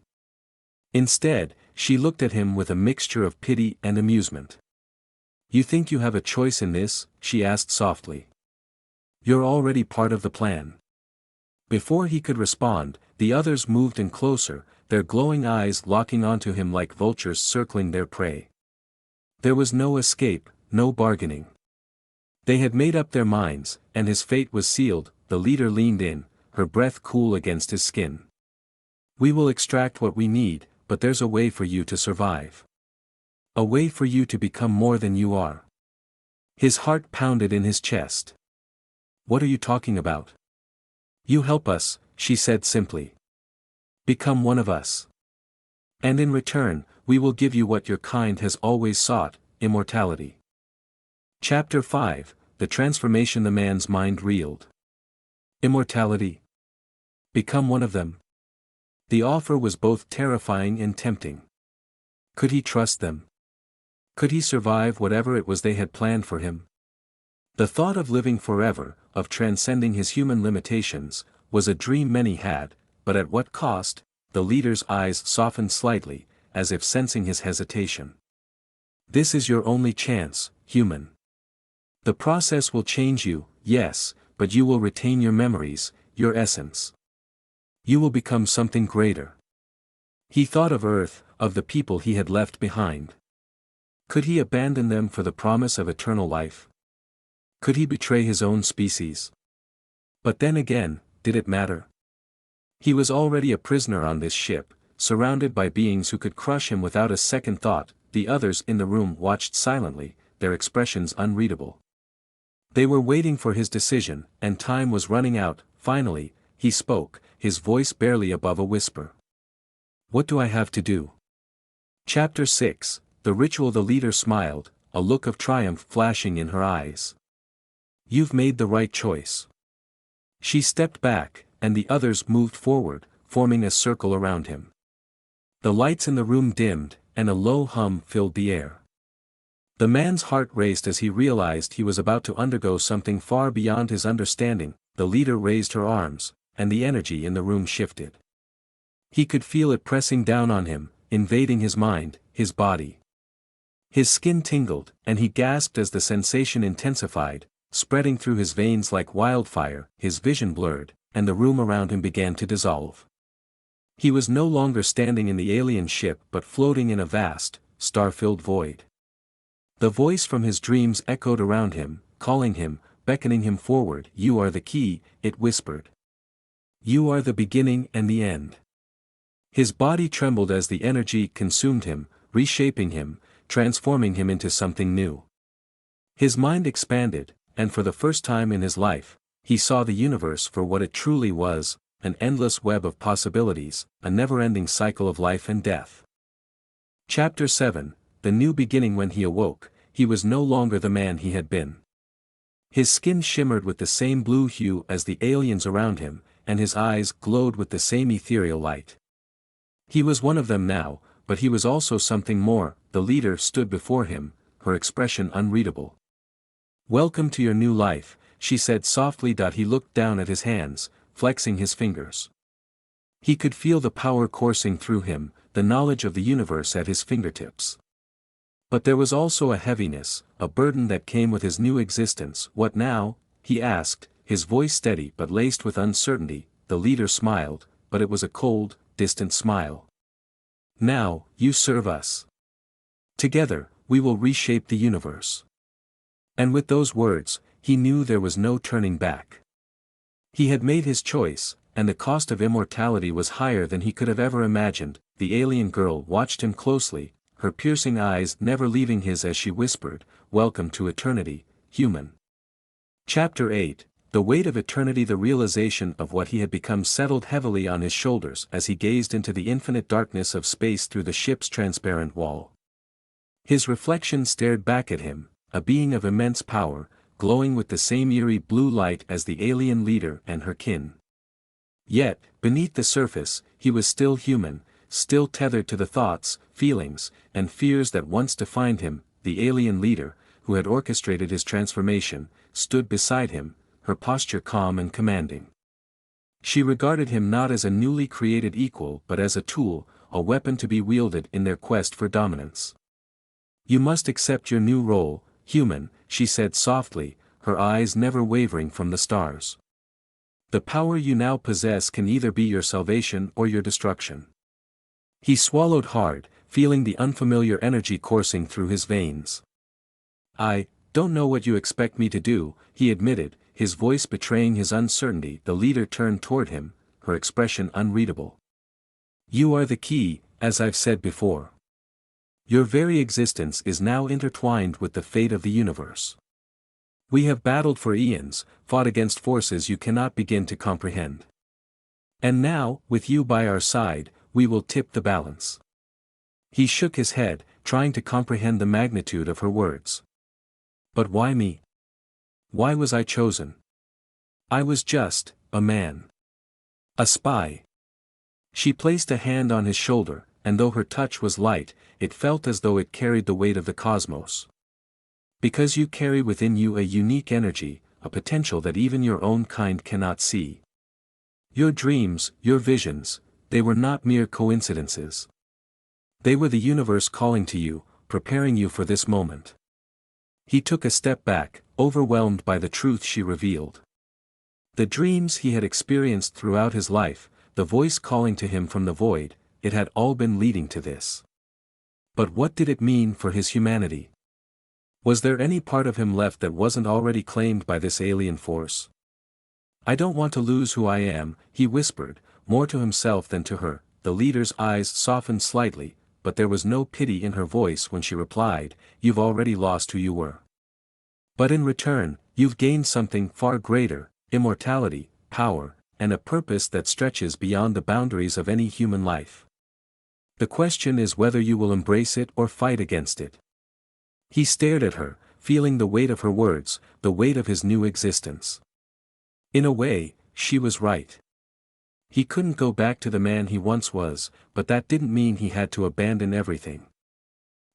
Instead, she looked at him with a mixture of pity and amusement. "You think you have a choice in this?" she asked softly. "You're already part of the plan." Before he could respond, the others moved in closer, their glowing eyes locking onto him like vultures circling their prey. There was no escape, no bargaining. They had made up their minds, and his fate was sealed. The leader leaned in, her breath cool against his skin. "We will extract what we need, but there's a way for you to survive. A way for you to become more than you are." His heart pounded in his chest. "What are you talking about?" "You help us," she said simply. "Become one of us. And in return, we will give you what your kind has always sought, immortality." Chapter 5, The Transformation. The man's mind reeled. Immortality? Become one of them? The offer was both terrifying and tempting. Could he trust them? Could he survive whatever it was they had planned for him? The thought of living forever, of transcending his human limitations, was a dream many had, but at what cost? The leader's eyes softened slightly, as if sensing his hesitation. "This is your only chance, human. The process will change you, yes, but you will retain your memories, your essence. You will become something greater." He thought of Earth, of the people he had left behind. Could he abandon them for the promise of eternal life? Could he betray his own species? But then again, did it matter? He was already a prisoner on this ship, surrounded by beings who could crush him without a second thought. The others in the room watched silently, their expressions unreadable. They were waiting for his decision, and time was running out. Finally, he spoke, his voice barely above a whisper. "What do I have to do?" Chapter 6, The Ritual. The leader smiled, a look of triumph flashing in her eyes. "You've made the right choice." She stepped back, and the others moved forward, forming a circle around him. The lights in the room dimmed, and a low hum filled the air. The man's heart raced as he realized he was about to undergo something far beyond his understanding. The leader raised her arms, and the energy in the room shifted. He could feel it pressing down on him, invading his mind, his body. His skin tingled, and he gasped as the sensation intensified, spreading through his veins like wildfire. His vision blurred, and the room around him began to dissolve. He was no longer standing in the alien ship but floating in a vast, star-filled void. The voice from his dreams echoed around him, calling him, beckoning him forward. "You are the key," it whispered. "You are the beginning and the end. His body trembled as the energy consumed him, reshaping him, transforming him into something new. His mind expanded, and for the first time in his life, he saw the universe for what it truly was, an endless web of possibilities, a never-ending cycle of life and death. Chapter 7, The New Beginning. When he awoke, he was no longer the man he had been. His skin shimmered with the same blue hue as the aliens around him, and his eyes glowed with the same ethereal light. He was one of them now, but he was also something more. The leader stood before him, her expression unreadable. "Welcome to your new life," she said softly. He looked down at his hands, flexing his fingers. He could feel the power coursing through him, the knowledge of the universe at his fingertips. But there was also a heaviness, a burden that came with his new existence. "What now?" he asked, his voice steady but laced with uncertainty. The leader smiled, but it was a cold, distant smile. "Now, you serve us. Together, we will reshape the universe." And with those words, he knew there was no turning back. He had made his choice, and the cost of immortality was higher than he could have ever imagined. The alien girl watched him closely, her piercing eyes never leaving his as she whispered, "Welcome to eternity, human." Chapter 8, The Weight of Eternity. The realization of what he had become settled heavily on his shoulders as he gazed into the infinite darkness of space through the ship's transparent wall. His reflection stared back at him, a being of immense power, glowing with the same eerie blue light as the alien leader and her kin. Yet, beneath the surface, he was still human, still tethered to the thoughts, feelings, and fears that once defined him. The alien leader, who had orchestrated his transformation, stood beside him, her posture calm and commanding. She regarded him not as a newly created equal but as a tool, a weapon to be wielded in their quest for dominance. "You must accept your new role, human," she said softly, her eyes never wavering from the stars. "The power you now possess can either be your salvation or your destruction." He swallowed hard, feeling the unfamiliar energy coursing through his veins. "I don't know what you expect me to do," he admitted, his voice betraying his uncertainty. The leader turned toward him, her expression unreadable. "You are the key, as I've said before. Your very existence is now intertwined with the fate of the universe. We have battled for eons, fought against forces you cannot begin to comprehend. And now, with you by our side, we will tip the balance." He shook his head, trying to comprehend the magnitude of her words. "But why me? Why was I chosen? I was just a man. A spy." She placed a hand on his shoulder, and though her touch was light, it felt as though it carried the weight of the cosmos. "Because you carry within you a unique energy, a potential that even your own kind cannot see. Your dreams, your visions, they were not mere coincidences. They were the universe calling to you, preparing you for this moment." He took a step back, overwhelmed by the truth she revealed. The dreams he had experienced throughout his life, the voice calling to him from the void, it had all been leading to this. But what did it mean for his humanity? Was there any part of him left that wasn't already claimed by this alien force? "I don't want to lose who I am," he whispered, more to himself than to her. The leader's eyes softened slightly, but there was no pity in her voice when she replied, "You've already lost who you were. But in return, you've gained something far greater, immortality, power, and a purpose that stretches beyond the boundaries of any human life. The question is whether you will embrace it or fight against it." He stared at her, feeling the weight of her words, the weight of his new existence. In a way, she was right. He couldn't go back to the man he once was, but that didn't mean he had to abandon everything.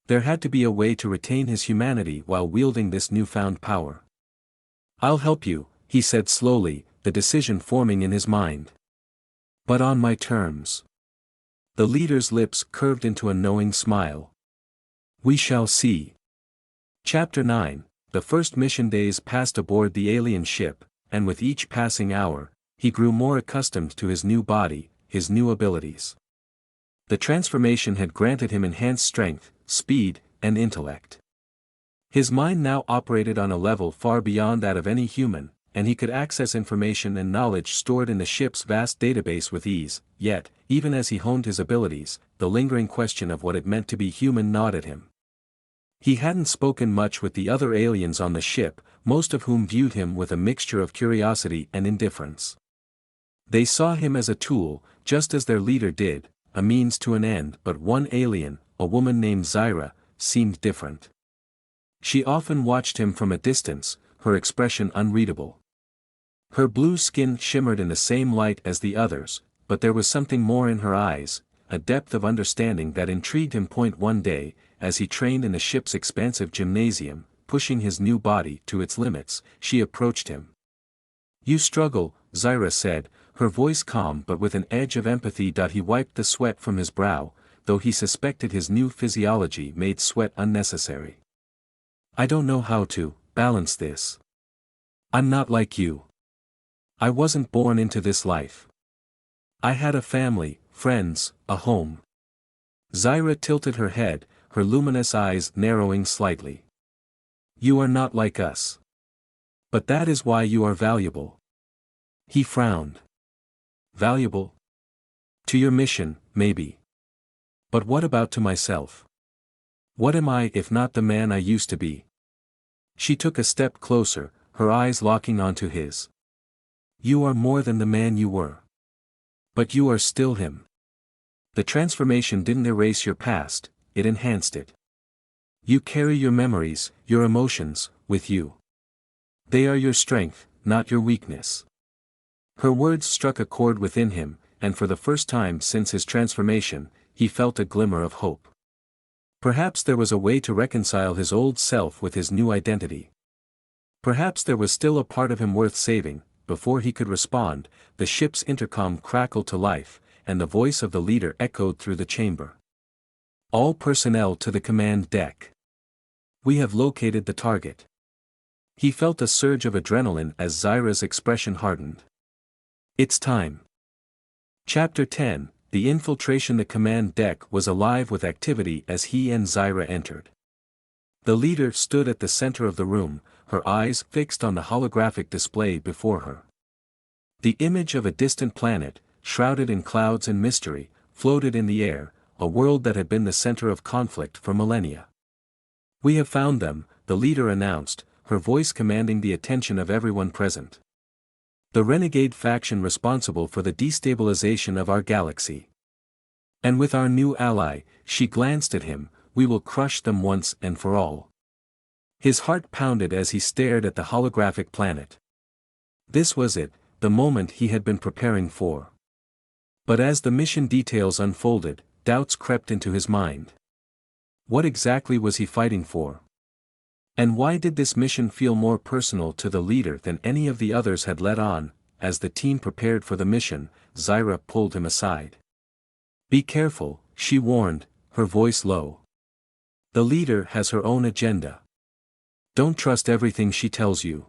There had to be a way to retain his humanity while wielding this newfound power. "I'll help you," he said slowly, the decision forming in his mind. "But on my terms." The leader's lips curved into a knowing smile. "We shall see." Chapter 9, The first mission days passed aboard the alien ship, and with each passing hour, he grew more accustomed to his new body, his new abilities. The transformation had granted him enhanced strength, speed, and intellect. His mind now operated on a level far beyond that of any human, and he could access information and knowledge stored in the ship's vast database with ease, yet, even as he honed his abilities, the lingering question of what it meant to be human gnawed at him. He hadn't spoken much with the other aliens on the ship, most of whom viewed him with a mixture of curiosity and indifference. They saw him as a tool, just as their leader did, a means to an end, but one alien, a woman named Zira, seemed different. She often watched him from a distance, her expression unreadable. Her blue skin shimmered in the same light as the others, but there was something more in her eyes, a depth of understanding that intrigued him. One day, as he trained in the ship's expansive gymnasium, pushing his new body to its limits, she approached him. "You struggle," Zira said, her voice calm but with an edge of empathy. He wiped the sweat from his brow, though he suspected his new physiology made sweat unnecessary. "I don't know how to balance this. I'm not like you. I wasn't born into this life. I had a family, friends, a home." Zira tilted her head, her luminous eyes narrowing slightly. "You are not like us. But that is why you are valuable." He frowned. "Valuable? To your mission, maybe. But what about to myself? What am I if not the man I used to be?" She took a step closer, her eyes locking onto his. "You are more than the man you were. But you are still him. The transformation didn't erase your past, it enhanced it. You carry your memories, your emotions, with you. They are your strength, not your weakness." Her words struck a chord within him, and for the first time since his transformation, he felt a glimmer of hope. Perhaps there was a way to reconcile his old self with his new identity. Perhaps there was still a part of him worth saving. Before he could respond, the ship's intercom crackled to life, and the voice of the leader echoed through the chamber. "All personnel to the command deck. We have located the target." He felt a surge of adrenaline as Zira's expression hardened. "It's time." Chapter 10, The Infiltration. The command deck was alive with activity as he and Zira entered. The leader stood at the center of the room, her eyes fixed on the holographic display before her. The image of a distant planet, shrouded in clouds and mystery, floated in the air, a world that had been the center of conflict for millennia. "We have found them," the leader announced, her voice commanding the attention of everyone present. "The renegade faction responsible for the destabilization of our galaxy. And with our new ally," she glanced at him, "we will crush them once and for all." His heart pounded as he stared at the holographic planet. This was it, the moment he had been preparing for. But as the mission details unfolded, doubts crept into his mind. What exactly was he fighting for? And why did this mission feel more personal to the leader than any of the others had let on? As the team prepared for the mission, Zira pulled him aside. "Be careful," she warned, her voice low. "The leader has her own agenda. Don't trust everything she tells you."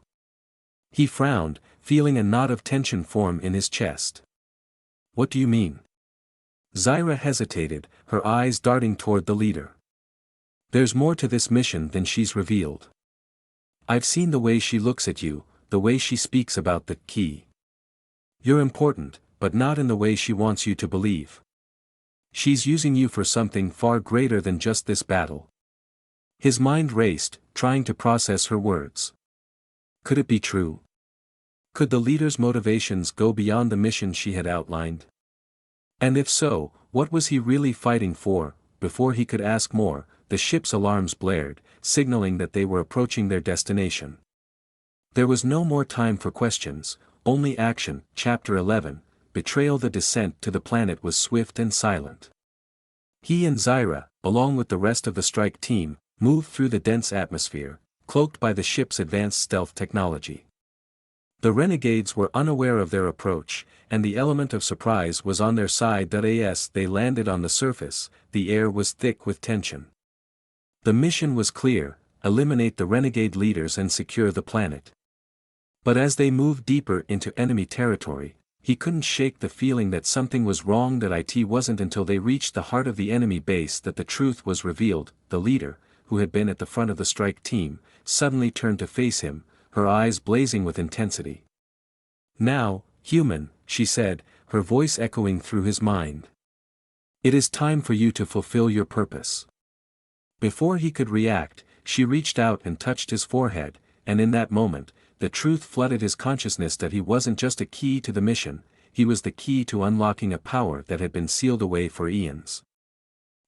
He frowned, feeling a knot of tension form in his chest. "What do you mean?" Zira hesitated, her eyes darting toward the leader. "There's more to this mission than she's revealed. I've seen the way she looks at you, the way she speaks about the key. You're important, but not in the way she wants you to believe. She's using you for something far greater than just this battle." His mind raced, trying to process her words. Could it be true? Could the leader's motivations go beyond the mission she had outlined? And if so, what was he really fighting for? Before he could ask more, the ship's alarms blared, signaling that they were approaching their destination. There was no more time for questions, only action. Chapter 11, Betrayal. The descent to the planet was swift and silent. He and Zira, along with the rest of the strike team, moved through the dense atmosphere, cloaked by the ship's advanced stealth technology. The renegades were unaware of their approach, and the element of surprise was on their side. As they landed on the surface, the air was thick with tension. The mission was clear: eliminate the renegade leaders and secure the planet. But as they moved deeper into enemy territory, he couldn't shake the feeling that something was wrong. It wasn't until they reached the heart of the enemy base that the truth was revealed. The leader, who had been at the front of the strike team, suddenly turned to face him, her eyes blazing with intensity. "Now, human," she said, her voice echoing through his mind. "It is time for you to fulfill your purpose." Before he could react, she reached out and touched his forehead, and in that moment, the truth flooded his consciousness that he wasn't just a key to the mission, he was the key to unlocking a power that had been sealed away for eons.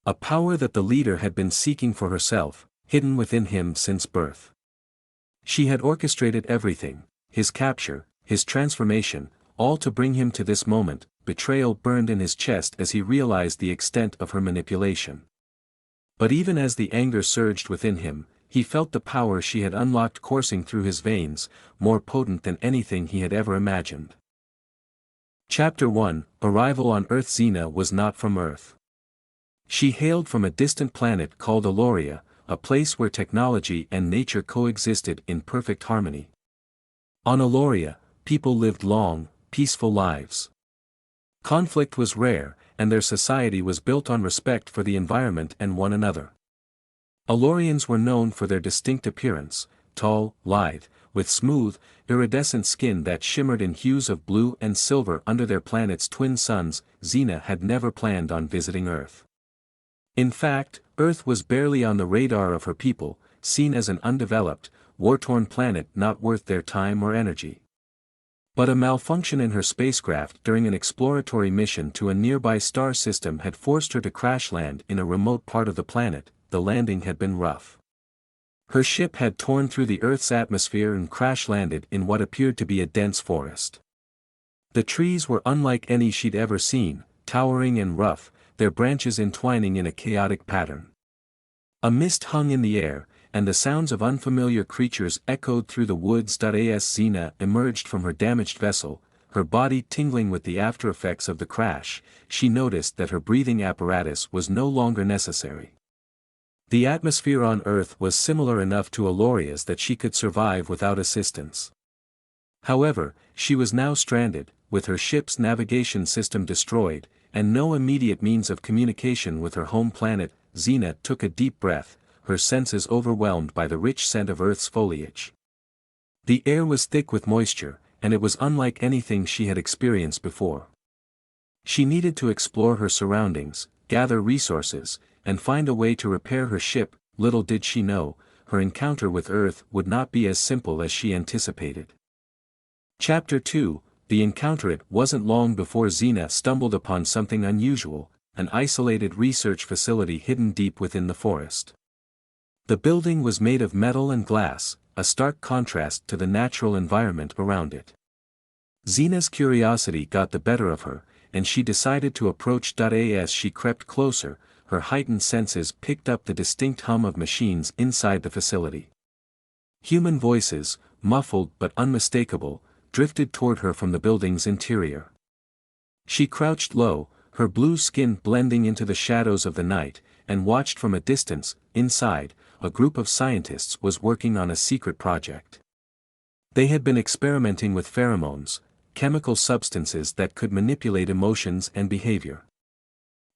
A power that the leader had been seeking for herself, hidden within him since birth. She had orchestrated everything, his capture, his transformation, all to bring him to this moment. Betrayal burned in his chest as he realized the extent of her manipulation. But even as the anger surged within him, he felt the power she had unlocked coursing through his veins, more potent than anything he had ever imagined. Chapter 1: Arrival on Earth. Zena was not from Earth. She hailed from a distant planet called Aloria, a place where technology and nature coexisted in perfect harmony. On Aloria, people lived long, peaceful lives. Conflict was rare, and their society was built on respect for the environment and one another. Alorians were known for their distinct appearance, tall, lithe, with smooth, iridescent skin that shimmered in hues of blue and silver under their planet's twin suns. Zena had never planned on visiting Earth. In fact, Earth was barely on the radar of her people, seen as an undeveloped, war-torn planet not worth their time or energy. But a malfunction in her spacecraft during an exploratory mission to a nearby star system had forced her to crash land in a remote part of the planet. The landing had been rough. Her ship had torn through the Earth's atmosphere and crash-landed in what appeared to be a dense forest. The trees were unlike any she'd ever seen, towering and rough, their branches entwining in a chaotic pattern. A mist hung in the air, and the sounds of unfamiliar creatures echoed through the woods. As Zena emerged from her damaged vessel, her body tingling with the aftereffects of the crash, she noticed that her breathing apparatus was no longer necessary. The atmosphere on Earth was similar enough to Aloria's that she could survive without assistance. However, she was now stranded, with her ship's navigation system destroyed, and no immediate means of communication with her home planet. Zena took a deep breath, her senses overwhelmed by the rich scent of Earth's foliage. The air was thick with moisture, and it was unlike anything she had experienced before. She needed to explore her surroundings, gather resources, and find a way to repair her ship. Little did she know, her encounter with Earth would not be as simple as she anticipated. Chapter 2: The Encounter. It wasn't long before Zena stumbled upon something unusual, an isolated research facility hidden deep within the forest. The building was made of metal and glass, a stark contrast to the natural environment around it. Zena's curiosity got the better of her, and she decided to approach. As she crept closer, her heightened senses picked up the distinct hum of machines inside the facility. Human voices, muffled but unmistakable, drifted toward her from the building's interior. She crouched low, her blue skin blending into the shadows of the night, and watched from a distance. Inside, a group of scientists was working on a secret project. They had been experimenting with pheromones, chemical substances that could manipulate emotions and behavior.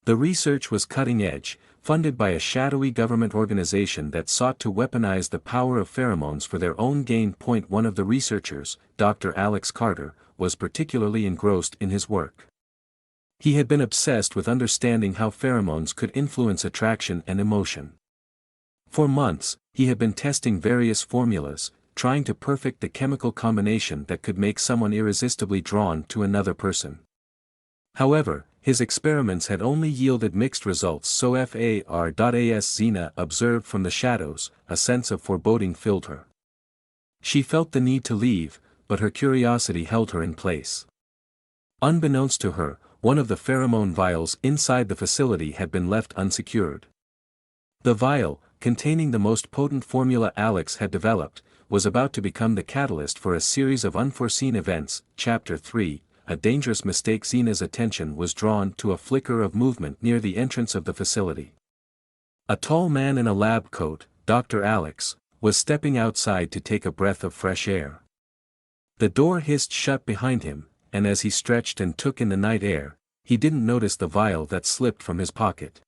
The research was cutting edge, funded by a shadowy government organization that sought to weaponize the power of pheromones for their own gain. One of the researchers, Dr. Alex Carter, was particularly engrossed in his work. He had been obsessed with understanding how pheromones could influence attraction and emotion. For months, he had been testing various formulas, trying to perfect the chemical combination that could make someone irresistibly drawn to another person. However, his experiments had only yielded mixed results. As Zena observed from the shadows, a sense of foreboding filled her. She felt the need to leave, but her curiosity held her in place. Unbeknownst to her, one of the pheromone vials inside the facility had been left unsecured. The vial, containing the most potent formula Alex had developed, was about to become the catalyst for a series of unforeseen events. Chapter 3: A Dangerous Mistake. Zena's attention was drawn to a flicker of movement near the entrance of the facility. A tall man in a lab coat, Dr. Alex, was stepping outside to take a breath of fresh air. The door hissed shut behind him, and as he stretched and took in the night air, he didn't notice the vial that slipped from his pocket.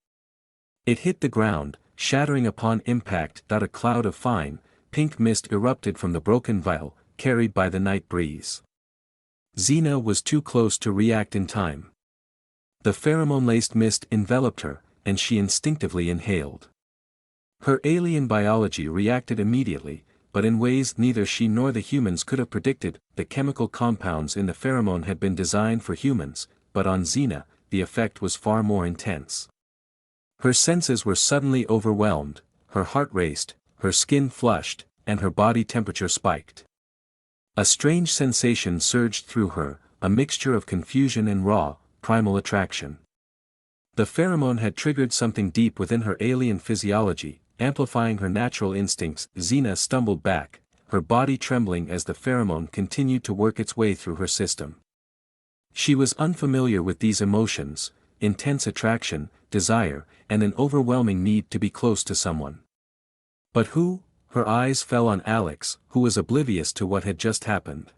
It hit the ground, shattering upon impact. A cloud of fine, pink mist erupted from the broken vial, carried by the night breeze. Zena was too close to react in time. The pheromone-laced mist enveloped her, and she instinctively inhaled. Her alien biology reacted immediately, but in ways neither she nor the humans could have predicted. The chemical compounds in the pheromone had been designed for humans, but on Zena, the effect was far more intense. Her senses were suddenly overwhelmed, her heart raced, her skin flushed, and her body temperature spiked. A strange sensation surged through her, a mixture of confusion and raw, primal attraction. The pheromone had triggered something deep within her alien physiology, amplifying her natural instincts. Zena stumbled back, her body trembling as the pheromone continued to work its way through her system. She was unfamiliar with these emotions, intense attraction, desire, and an overwhelming need to be close to someone. But who? Her eyes fell on Alex, who was oblivious to what had just happened.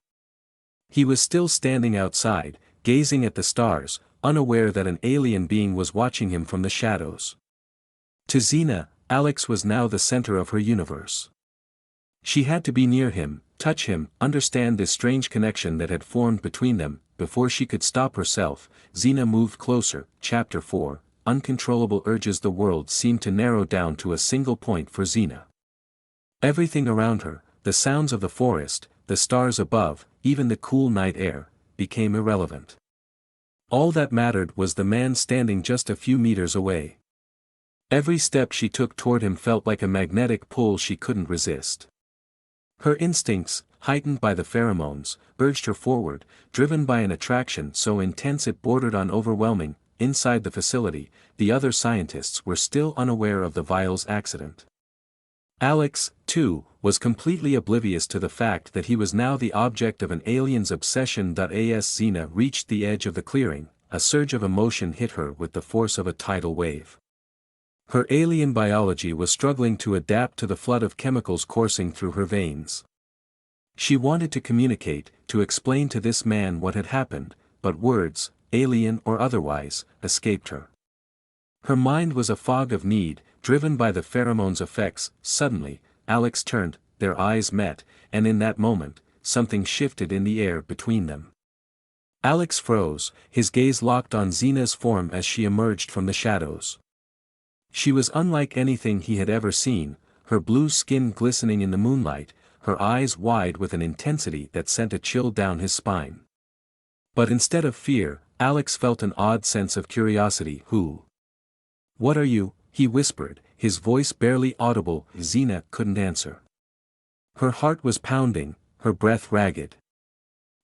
He was still standing outside, gazing at the stars, unaware that an alien being was watching him from the shadows. To Zena, Alex was now the center of her universe. She had to be near him, touch him, understand this strange connection that had formed between them. Before she could stop herself, Zena moved closer. Chapter 4, Uncontrollable Urges. The world seemed to narrow down to a single point for Zena. Everything around her, the sounds of the forest, the stars above, even the cool night air, became irrelevant. All that mattered was the man standing just a few meters away. Every step she took toward him felt like a magnetic pull she couldn't resist. Her instincts, heightened by the pheromones, urged her forward, driven by an attraction so intense it bordered on overwhelming. Inside the facility, the other scientists were still unaware of the vial's accident. Alex, too, was completely oblivious to the fact that he was now the object of an alien's obsession. As Zena reached the edge of the clearing, a surge of emotion hit her with the force of a tidal wave. Her alien biology was struggling to adapt to the flood of chemicals coursing through her veins. She wanted to communicate, to explain to this man what had happened, but words, alien or otherwise, escaped her. Her mind was a fog of need, driven by the pheromone's effects. Suddenly, Alex turned, their eyes met, and in that moment, something shifted in the air between them. Alex froze, his gaze locked on Zena's form as she emerged from the shadows. She was unlike anything he had ever seen, her blue skin glistening in the moonlight, her eyes wide with an intensity that sent a chill down his spine. But instead of fear, Alex felt an odd sense of curiosity. Who? What are you? He whispered, his voice barely audible. Zena couldn't answer. Her heart was pounding, her breath ragged.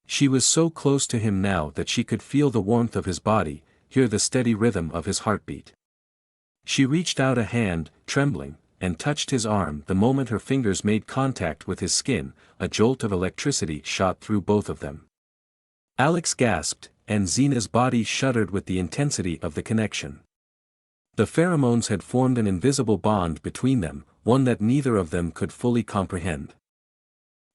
She was so close to him now that she could feel the warmth of his body, hear the steady rhythm of his heartbeat. She reached out a hand, trembling, and touched his arm. The moment her fingers made contact with his skin, a jolt of electricity shot through both of them. Alex gasped, and Zena's body shuddered with the intensity of the connection. The pheromones had formed an invisible bond between them, one that neither of them could fully comprehend.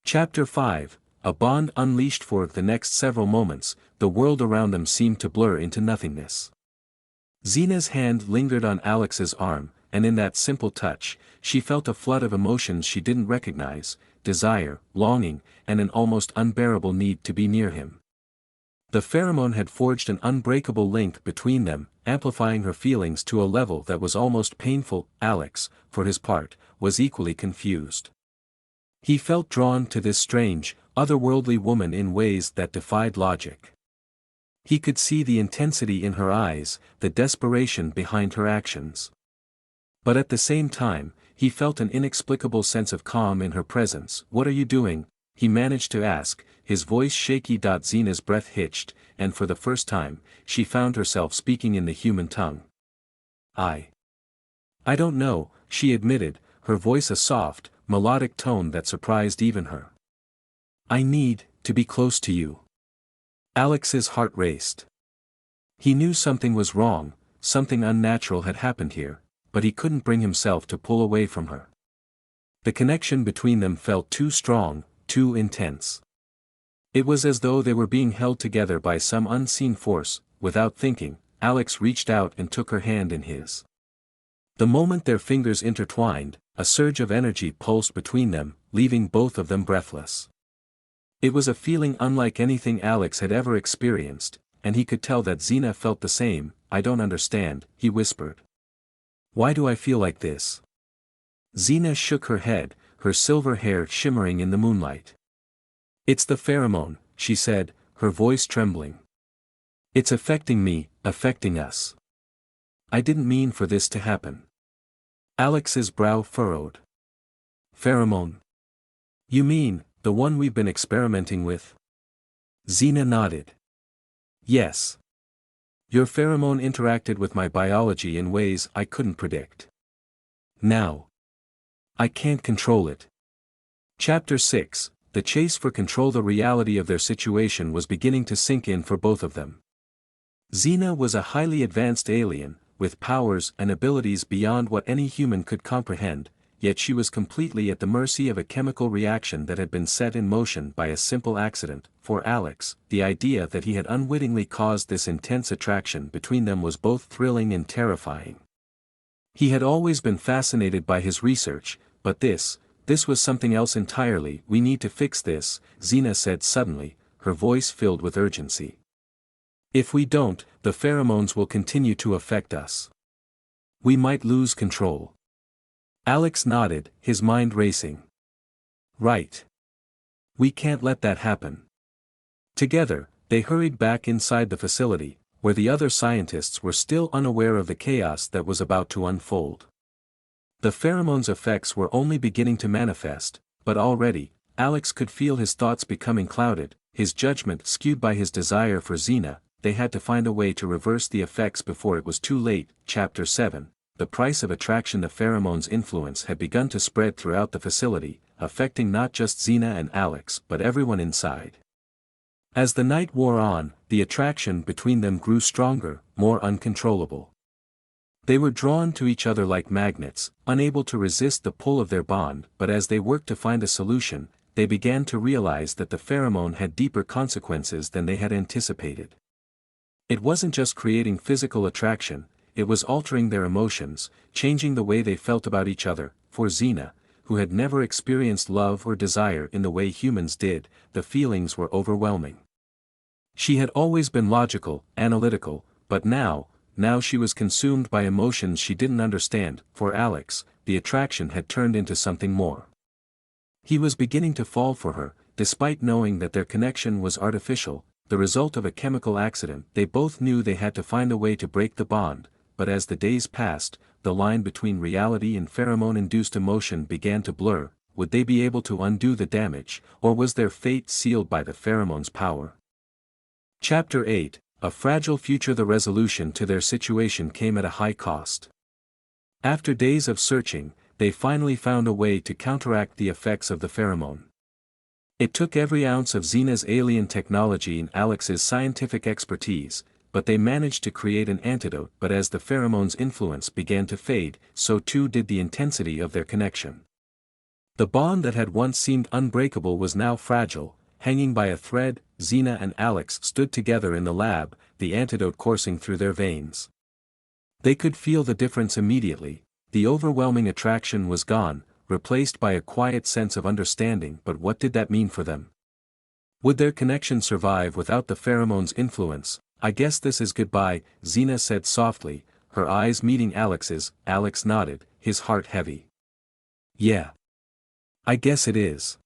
Chapter 5, A Bond Unleashed. For the next several moments, the world around them seemed to blur into nothingness. Zena's hand lingered on Alex's arm, and in that simple touch, she felt a flood of emotions she didn't recognize: desire, longing, and an almost unbearable need to be near him. The pheromone had forged an unbreakable link between them, amplifying her feelings to a level that was almost painful. Alex, for his part, was equally confused. He felt drawn to this strange, otherworldly woman in ways that defied logic. He could see the intensity in her eyes, the desperation behind her actions. But at the same time, he felt an inexplicable sense of calm in her presence. What are you doing? He managed to ask, his voice shaky. Zena's breath hitched, and for the first time, she found herself speaking in the human tongue. I don't know, she admitted, her voice a soft, melodic tone that surprised even her. I need to be close to you. Alex's heart raced. He knew something was wrong, something unnatural had happened here, but he couldn't bring himself to pull away from her. The connection between them felt too strong, too intense. It was as though they were being held together by some unseen force. Without thinking, Alex reached out and took her hand in his. The moment their fingers intertwined, a surge of energy pulsed between them, leaving both of them breathless. It was a feeling unlike anything Alex had ever experienced, and he could tell that Zena felt the same. "I don't understand," he whispered. "Why do I feel like this?" Zena shook her head, her silver hair shimmering in the moonlight. "It's the pheromone," she said, her voice trembling. "It's affecting me, affecting us. I didn't mean for this to happen." Alex's brow furrowed. "Pheromone? You mean, the one we've been experimenting with?" Zena nodded. "Yes. Your pheromone interacted with my biology in ways I couldn't predict. Now I can't control it." Chapter 6, The chase for control. The reality of their situation was beginning to sink in for both of them. Zena was a highly advanced alien, with powers and abilities beyond what any human could comprehend, yet she was completely at the mercy of a chemical reaction that had been set in motion by a simple accident. For Alex, the idea that he had unwittingly caused this intense attraction between them was both thrilling and terrifying. He had always been fascinated by his research, but this was something else entirely. "We need to fix this," Zena said suddenly, her voice filled with urgency. "If we don't, the pheromones will continue to affect us. We might lose control." Alex nodded, his mind racing. "Right. We can't let that happen." Together, they hurried back inside the facility, where the other scientists were still unaware of the chaos that was about to unfold. The pheromones' effects were only beginning to manifest, but already, Alex could feel his thoughts becoming clouded, his judgment skewed by his desire for Zena. They had to find a way to reverse the effects before it was too late. Chapter 7, The Price of Attraction. The pheromones' influence had begun to spread throughout the facility, affecting not just Zena and Alex but everyone inside. As the night wore on, the attraction between them grew stronger, more uncontrollable. They were drawn to each other like magnets, unable to resist the pull of their bond. But as they worked to find a solution, they began to realize that the pheromone had deeper consequences than they had anticipated. It wasn't just creating physical attraction, it was altering their emotions, changing the way they felt about each other. For Zena, who had never experienced love or desire in the way humans did, the feelings were overwhelming. She had always been logical, analytical, but now she was consumed by emotions she didn't understand. For Alex, the attraction had turned into something more. He was beginning to fall for her, despite knowing that their connection was artificial, the result of a chemical accident. They both knew they had to find a way to break the bond, but as the days passed, the line between reality and pheromone-induced emotion began to blur. Would they be able to undo the damage, or was their fate sealed by the pheromone's power? Chapter 8, A Fragile Future. The resolution to their situation came at a high cost. After days of searching, they finally found a way to counteract the effects of the pheromone. It took every ounce of Zena's alien technology and Alex's scientific expertise, but they managed to create an antidote. But as the pheromone's influence began to fade, so too did the intensity of their connection. The bond that had once seemed unbreakable was now fragile, hanging by a thread. Zena and Alex stood together in the lab, the antidote coursing through their veins. They could feel the difference immediately. The overwhelming attraction was gone, replaced by a quiet sense of understanding. But what did that mean for them? Would their connection survive without the pheromone's influence? "I guess this is goodbye," Zena said softly, her eyes meeting Alex's. Alex nodded, his heart heavy. "Yeah. I guess it is."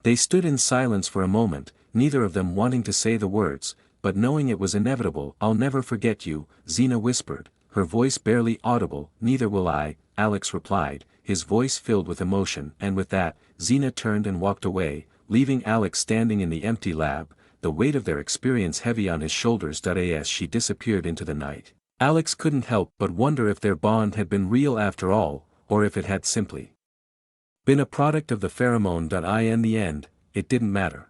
They stood in silence for a moment, neither of them wanting to say the words, but knowing it was inevitable. "I'll never forget you," Zena whispered, her voice barely audible. "Neither will I," Alex replied, his voice filled with emotion. And with that, Zena turned and walked away, leaving Alex standing in the empty lab, the weight of their experience heavy on his shoulders. As she disappeared into the night, Alex couldn't help but wonder if their bond had been real after all, or if it had simply been a product of the pheromone. In the end, it didn't matter.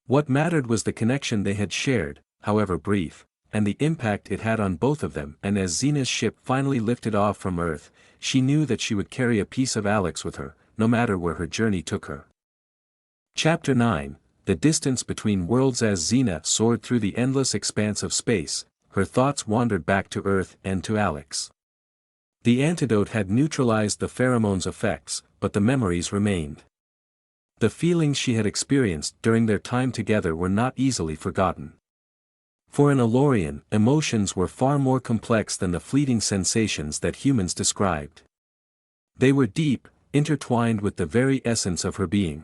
What mattered was the connection they had shared, however brief, and the impact it had on both of them. And as Zena's ship finally lifted off from Earth, she knew that she would carry a piece of Alex with her, no matter where her journey took her. Chapter 9, The Distance Between Worlds. As Zena soared through the endless expanse of space, her thoughts wandered back to Earth and to Alex. The antidote had neutralized the pheromone's effects, but the memories remained. The feelings she had experienced during their time together were not easily forgotten. For an Alorian, emotions were far more complex than the fleeting sensations that humans described. They were deep, intertwined with the very essence of her being.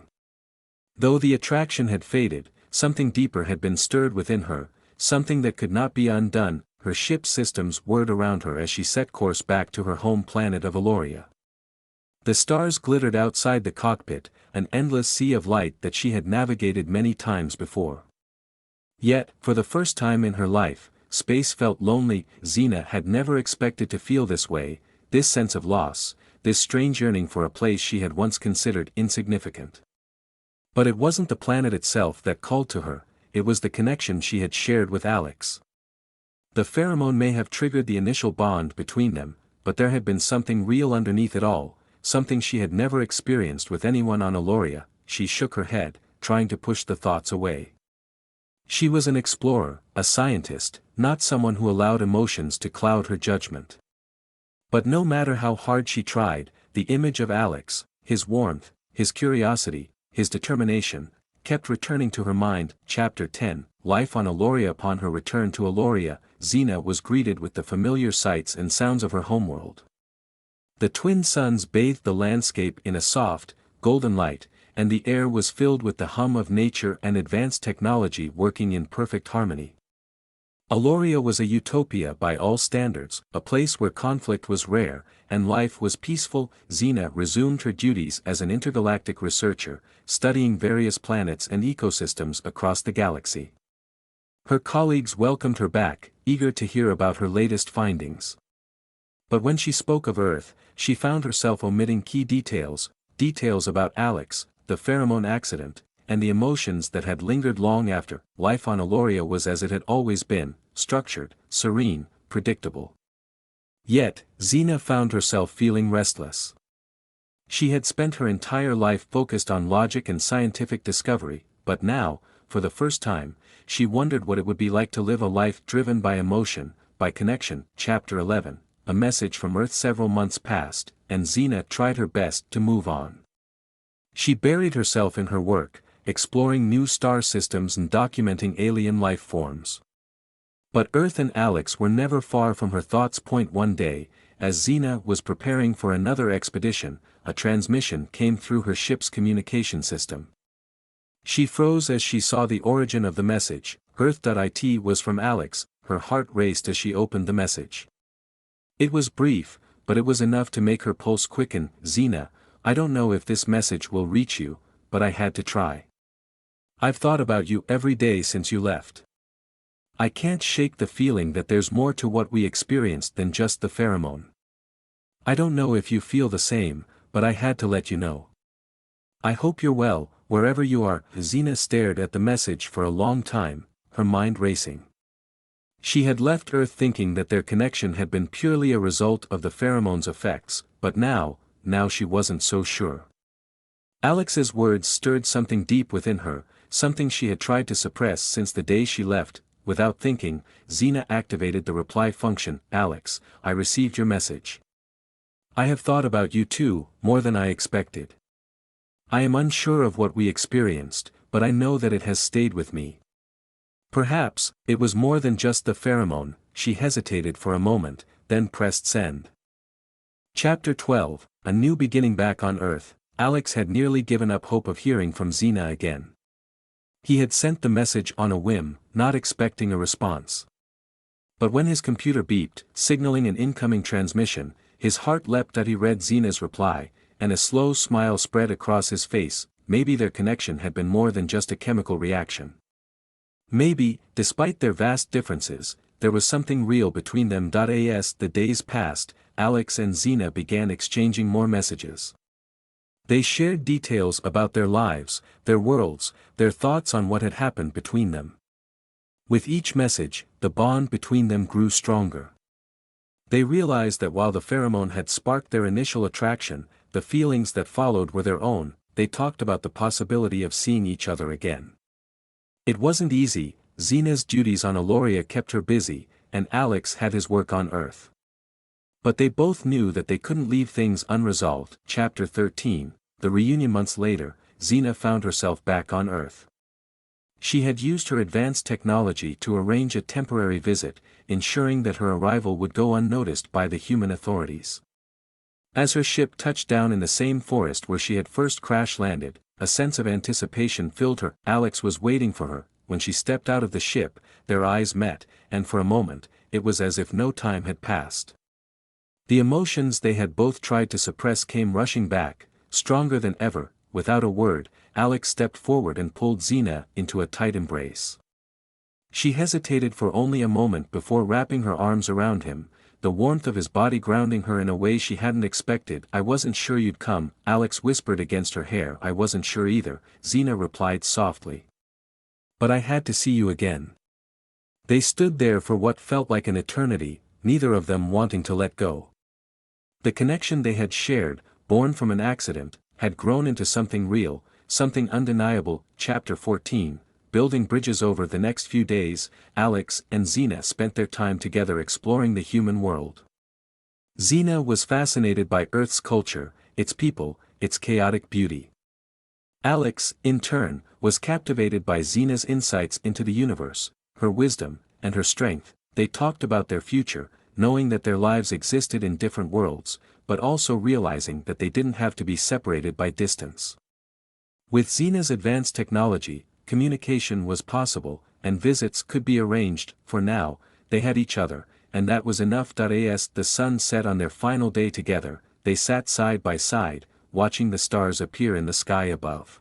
Though the attraction had faded, something deeper had been stirred within her, something that could not be undone. Her ship's systems whirred around her as she set course back to her home planet of Aloria. The stars glittered outside the cockpit, an endless sea of light that she had navigated many times before. Yet, for the first time in her life, space felt lonely. Zena had never expected to feel this way, this sense of loss, this strange yearning for a place she had once considered insignificant. But it wasn't the planet itself that called to her, it was the connection she had shared with Alex. The pheromone may have triggered the initial bond between them, but there had been something real underneath it all, something she had never experienced with anyone on Aloria. She shook her head, trying to push the thoughts away. She was an explorer, a scientist, not someone who allowed emotions to cloud her judgment. But no matter how hard she tried, the image of Alex, his warmth, his curiosity, his determination, kept returning to her mind. Chapter 10, Life on Aloria. Upon her return to Aloria, Zena was greeted with the familiar sights and sounds of her homeworld. The twin suns bathed the landscape in a soft, golden light, and the air was filled with the hum of nature and advanced technology working in perfect harmony. Aloria was a utopia by all standards, a place where conflict was rare, and life was peaceful. Zena resumed her duties as an intergalactic researcher, studying various planets and ecosystems across the galaxy. Her colleagues welcomed her back, eager to hear about her latest findings. But when she spoke of Earth, she found herself omitting key details about Alex, the pheromone accident, and the emotions that had lingered long after. Life on Aloria was as it had always been, structured, serene, predictable. Yet, Zena found herself feeling restless. She had spent her entire life focused on logic and scientific discovery, but now, for the first time, she wondered what it would be like to live a life driven by emotion, by connection. Chapter 11, A message from Earth. Several months passed, and Zena tried her best to move on. She buried herself in her work, exploring new star systems and documenting alien life forms. But Earth and Alex were never far from her thoughts. One day, as Zena was preparing for another expedition, a transmission came through her ship's communication system. She froze as she saw the origin of the message. Earth.it was from Alex. Her heart raced as she opened the message. It was brief, but it was enough to make her pulse quicken. Zena, I don't know if this message will reach you, but I had to try. I've thought about you every day since you left. I can't shake the feeling that there's more to what we experienced than just the pheromone. I don't know if you feel the same, but I had to let you know. I hope you're well, wherever you are. Zena stared at the message for a long time, her mind racing. She had left Earth thinking that their connection had been purely a result of the pheromone's effects, but now she wasn't so sure. Alex's words stirred something deep within her, something she had tried to suppress since the day she left. Without thinking, Zena activated the reply function. Alex, I received your message. I have thought about you too, more than I expected. I am unsure of what we experienced, but I know that it has stayed with me. Perhaps, it was more than just the pheromone. She hesitated for a moment, then pressed send. Chapter 12, A New Beginning. Back on Earth, Alex had nearly given up hope of hearing from Zena again. He had sent the message on a whim, not expecting a response. But when his computer beeped, signaling an incoming transmission, his heart leapt as he read Zena's reply, and a slow smile spread across his face. Maybe their connection had been more than just a chemical reaction. Maybe, despite their vast differences, there was something real between them. As the days passed, Alex and Zena began exchanging more messages. They shared details about their lives, their worlds, their thoughts on what had happened between them. With each message, the bond between them grew stronger. They realized that while the pheromone had sparked their initial attraction, the feelings that followed were their own. They talked about the possibility of seeing each other again. It wasn't easy. Zena's duties on Aloria kept her busy, and Alex had his work on Earth. But they both knew that they couldn't leave things unresolved. Chapter 13, The Reunion. Months later, Zena found herself back on Earth. She had used her advanced technology to arrange a temporary visit, ensuring that her arrival would go unnoticed by the human authorities. As her ship touched down in the same forest where she had first crash-landed, a sense of anticipation filled her. Alex was waiting for her. When she stepped out of the ship, their eyes met, and for a moment, it was as if no time had passed. The emotions they had both tried to suppress came rushing back, stronger than ever. Without a word, Alex stepped forward and pulled Zena into a tight embrace. She hesitated for only a moment before wrapping her arms around him, the warmth of his body grounding her in a way she hadn't expected. "I wasn't sure you'd come," Alex whispered against her hair. "I wasn't sure either," Zena replied softly. "But I had to see you again." They stood there for what felt like an eternity, neither of them wanting to let go. The connection they had shared, born from an accident, had grown into something real, something undeniable. Chapter 14, Building Bridges. Over the next few days, Alex and Zena spent their time together exploring the human world. Zena was fascinated by Earth's culture, its people, its chaotic beauty. Alex, in turn, was captivated by Zena's insights into the universe, her wisdom, and her strength. They talked about their future, knowing that their lives existed in different worlds, but also realizing that they didn't have to be separated by distance. With Zena's advanced technology, communication was possible, and visits could be arranged. For now, they had each other, and that was enough. As the sun set on their final day together, they sat side by side, watching the stars appear in the sky above.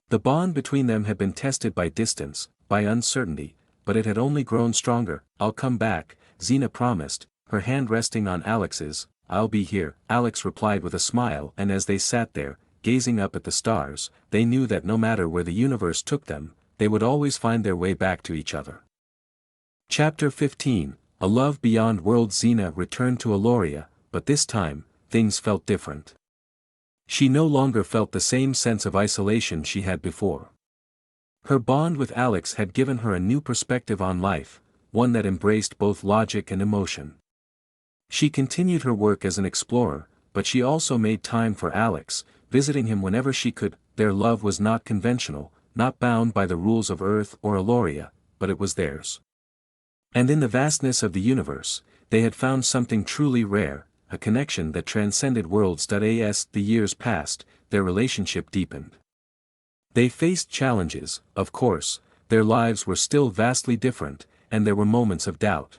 The bond between them had been tested by distance, by uncertainty, but it had only grown stronger. "I'll come back," Zena promised, her hand resting on Alex's. "I'll be here," Alex replied with a smile. And as they sat there, gazing up at the stars, they knew that no matter where the universe took them, they would always find their way back to each other. Chapter 15, A Love Beyond Worlds. Zena returned to Aloria, but this time, things felt different. She no longer felt the same sense of isolation she had before. Her bond with Alex had given her a new perspective on life, one that embraced both logic and emotion. She continued her work as an explorer, but she also made time for Alex, visiting him whenever she could. Their love was not conventional, not bound by the rules of Earth or Aloria, but it was theirs. And in the vastness of the universe, they had found something truly rare, a connection that transcended worlds. As the years passed, their relationship deepened. They faced challenges, of course, their lives were still vastly different, and there were moments of doubt.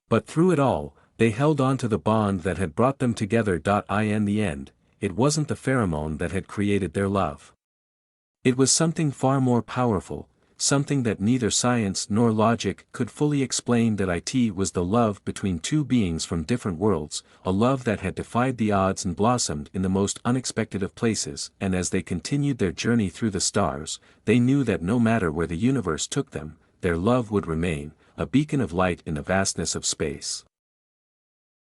But through it all, they held on to the bond that had brought them together. In the end, it wasn't the pheromone that had created their love. It was something far more powerful, something that neither science nor logic could fully explain. It was the love between two beings from different worlds, a love that had defied the odds and blossomed in the most unexpected of places. And as they continued their journey through the stars, they knew that no matter where the universe took them, their love would remain, a beacon of light in the vastness of space.